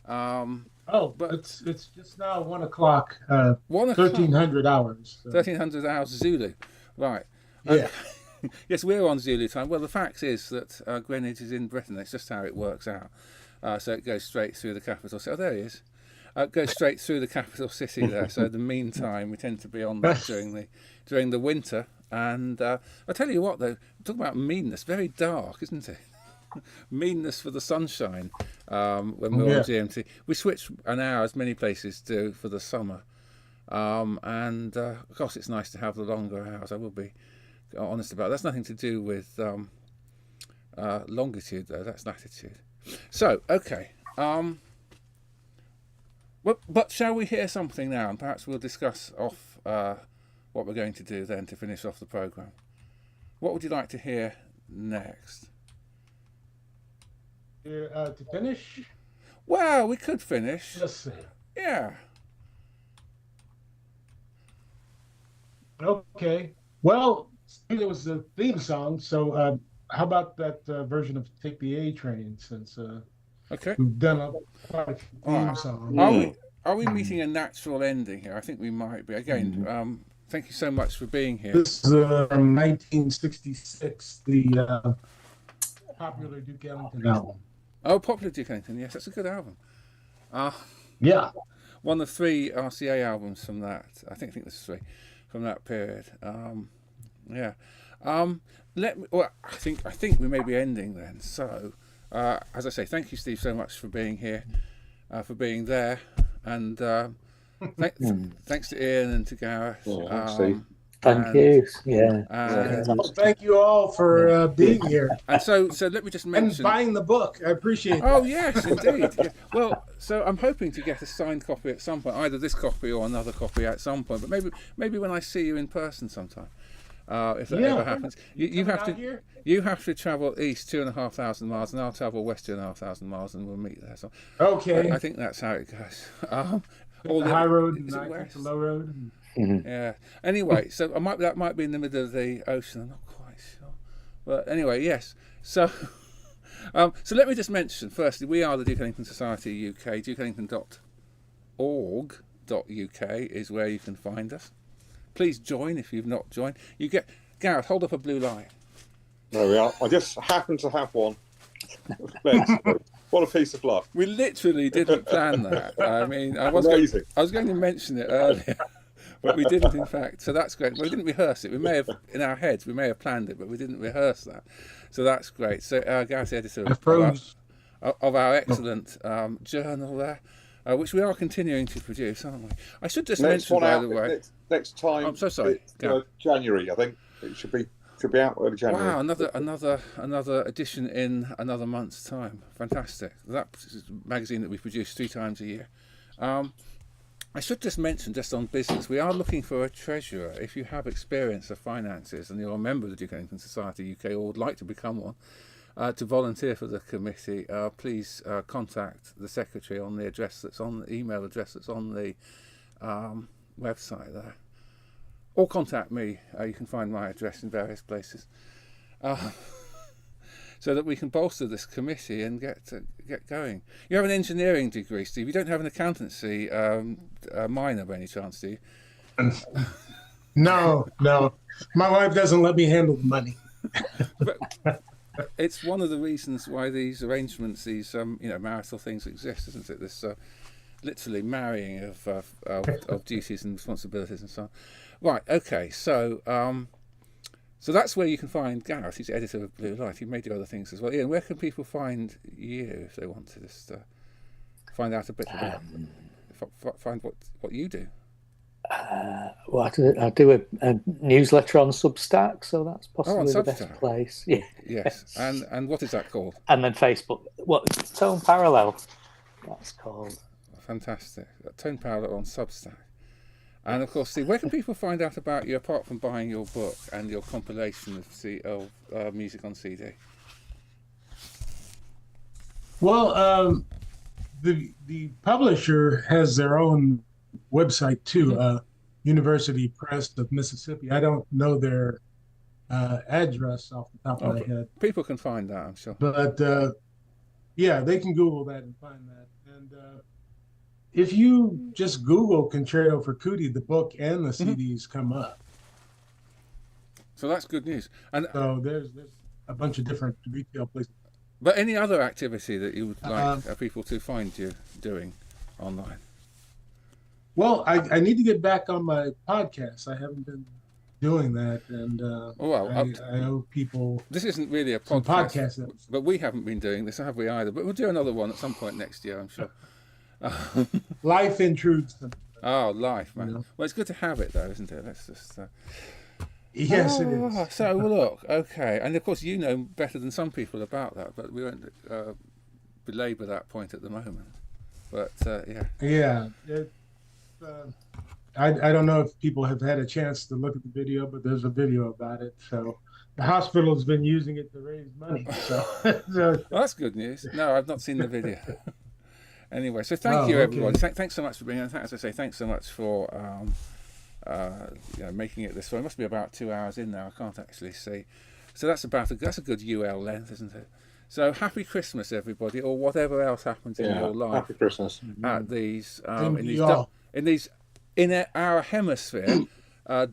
But it's just now 1 o'clock. 1300 hours. So. 1300 hours Zulu, right? Yeah. Yes, we're on Zulu time. Well, the fact is that Greenwich is in Britain. That's just how it works out. So it goes straight through the capital. Oh, there he is. Goes straight through the capital city there. So the meantime, we tend to be on that during the winter. And I tell you what, though, talk about meanness. Very dark, isn't it? Meanness for the sunshine when we're on GMT. We switch an hour, as many places do, for the summer. And of course, it's nice to have the longer hours. I will be honest about it. That's nothing to do with longitude, though. That's latitude. So, okay. But shall we hear something now, and perhaps we'll discuss off what we're going to do then to finish off the programme. What would you like to hear next? To finish? Well, we could finish. Let's see. Yeah. Okay. Well, there was a theme song, so how about that version of "Take the A Train"? Since Okay. we've done quite a theme song. Are we meeting a natural ending here? I think we might be. Again, thank you so much for being here. This is from 1966, the popular Duke Ellington album. Oh, Popular Duke Ellington. Yes, that's a good album. Yeah. One of 3 RCA albums from that. I think this is 3 from that period. Yeah. I think we may be ending then. So, as I say, thank you, Steve, so much for being here, for being there, and thanks to Ian and to Gareth. Thank you. Yeah. Thank you all for being here. And so let me just mention. And buying the book. I appreciate it. Oh, yes, indeed. Yeah. Well, so I'm hoping to get a signed copy at some point, either this copy or another copy at some point, but maybe when I see you in person sometime. If that ever happens, you have to travel east 2,500 miles, and I'll travel west 2,500 miles, and we'll meet there. So, okay, I think that's how it goes. The high road and the low road. Yeah. Anyway, so that might be in the middle of the ocean. I'm not quite sure, but anyway, yes. So, so let me just mention firstly, we are the Duke Ellington Society UK. DukeEllington.org.uk is where you can find us. Please join if you've not joined. Gareth, hold up a blue light. There we are. I just happen to have one. What a piece of luck. We literally didn't plan that. I mean, I was going to mention it earlier, but we didn't, in fact. So that's great. We didn't rehearse it. We may have, in our heads, we may have planned it, but we didn't rehearse that. So that's great. So Gareth's editor of our excellent journal there. Which we are continuing to produce, aren't we? I should just mention, by the way. Next time. I'm so sorry. January, I think it should be out early January. Wow, another edition in another month's time. Fantastic. That's a magazine that we produce 3 times a year. I should just mention, just on business, we are looking for a treasurer. If you have experience of finances and you're a member of the Duke Ellington Society UK or would like to become one, to volunteer for the committee, please contact the secretary on the address that's on the email address that's on the website there, or contact me. You can find my address in various places, so that we can bolster this committee and get going. You have an engineering degree, Steve. You don't have an accountancy minor by any chance, do you? No. My wife doesn't let me handle the money. But it's one of the reasons why these arrangements, these marital things exist, isn't it? This literally marrying of duties and responsibilities and so on. Right. Okay. So so that's where you can find Gareth. He's editor of Blue Light. He may do other things as well. Ian, where can people find you if they want to just find out a bit about find what you do? Well, I do a newsletter on Substack, so that's possibly the best place. Yeah. Yes. And what is that called? And then Facebook. Tone Parallel. That's called. Fantastic. Tone Parallel on Substack. And of course, Steve, where can people find out about you apart from buying your book and your compilation of music on CD? Well, the publisher has their own website too, University Press of Mississippi. I don't know their address off the top of my head. People can find that, I'm sure. But yeah, they can Google that and find that. And if you just Google Concerto for Cootie, the book and the CDs come up. So that's good news. And so there's a bunch of different retail places. But any other activity that you would like people to find you doing online? Well, I need to get back on my podcast. I haven't been doing that, and I know people. This isn't really a podcast but we haven't been doing this, have we either? But we'll do another one at some point next year, I'm sure. Life intrudes. Oh, life, man. Well, it's good to have it, though, isn't it? Let's just. Yes, it is. So look, okay, and of course you know better than some people about that, but we won't belabour that point at the moment. But yeah. Yeah. I don't know if people have had a chance to look at the video, but there's a video about it. So the hospital's been using it to raise money. So, Well, that's good news. No, I've not seen the video. Anyway, so thank you, okay. everybody. Thanks so much for being here. As I say, thanks so much for making it this far. It must be about 2 hours in now. I can't actually see. So that's a good UL length, isn't it? So happy Christmas, everybody, or whatever else happens in your life. Happy Christmas. At these in our hemisphere,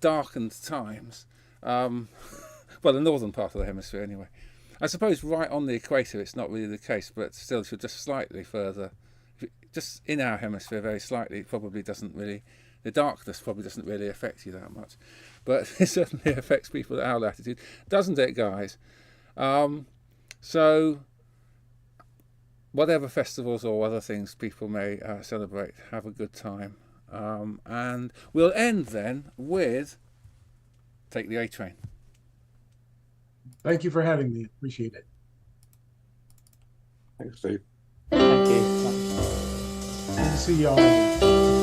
darkened times. Well, the northern part of the hemisphere, anyway. I suppose right on the equator, it's not really the case, but still, if you're just slightly further, just in our hemisphere, very slightly, it probably doesn't really. The darkness probably doesn't really affect you that much, but it certainly affects people at our latitude, doesn't it, guys? So, whatever festivals or other things people may celebrate, have a good time. And we'll end then with Take the A Train. Thank you for having me. Appreciate it. Thanks, Steve. Thank you. Good to see y'all.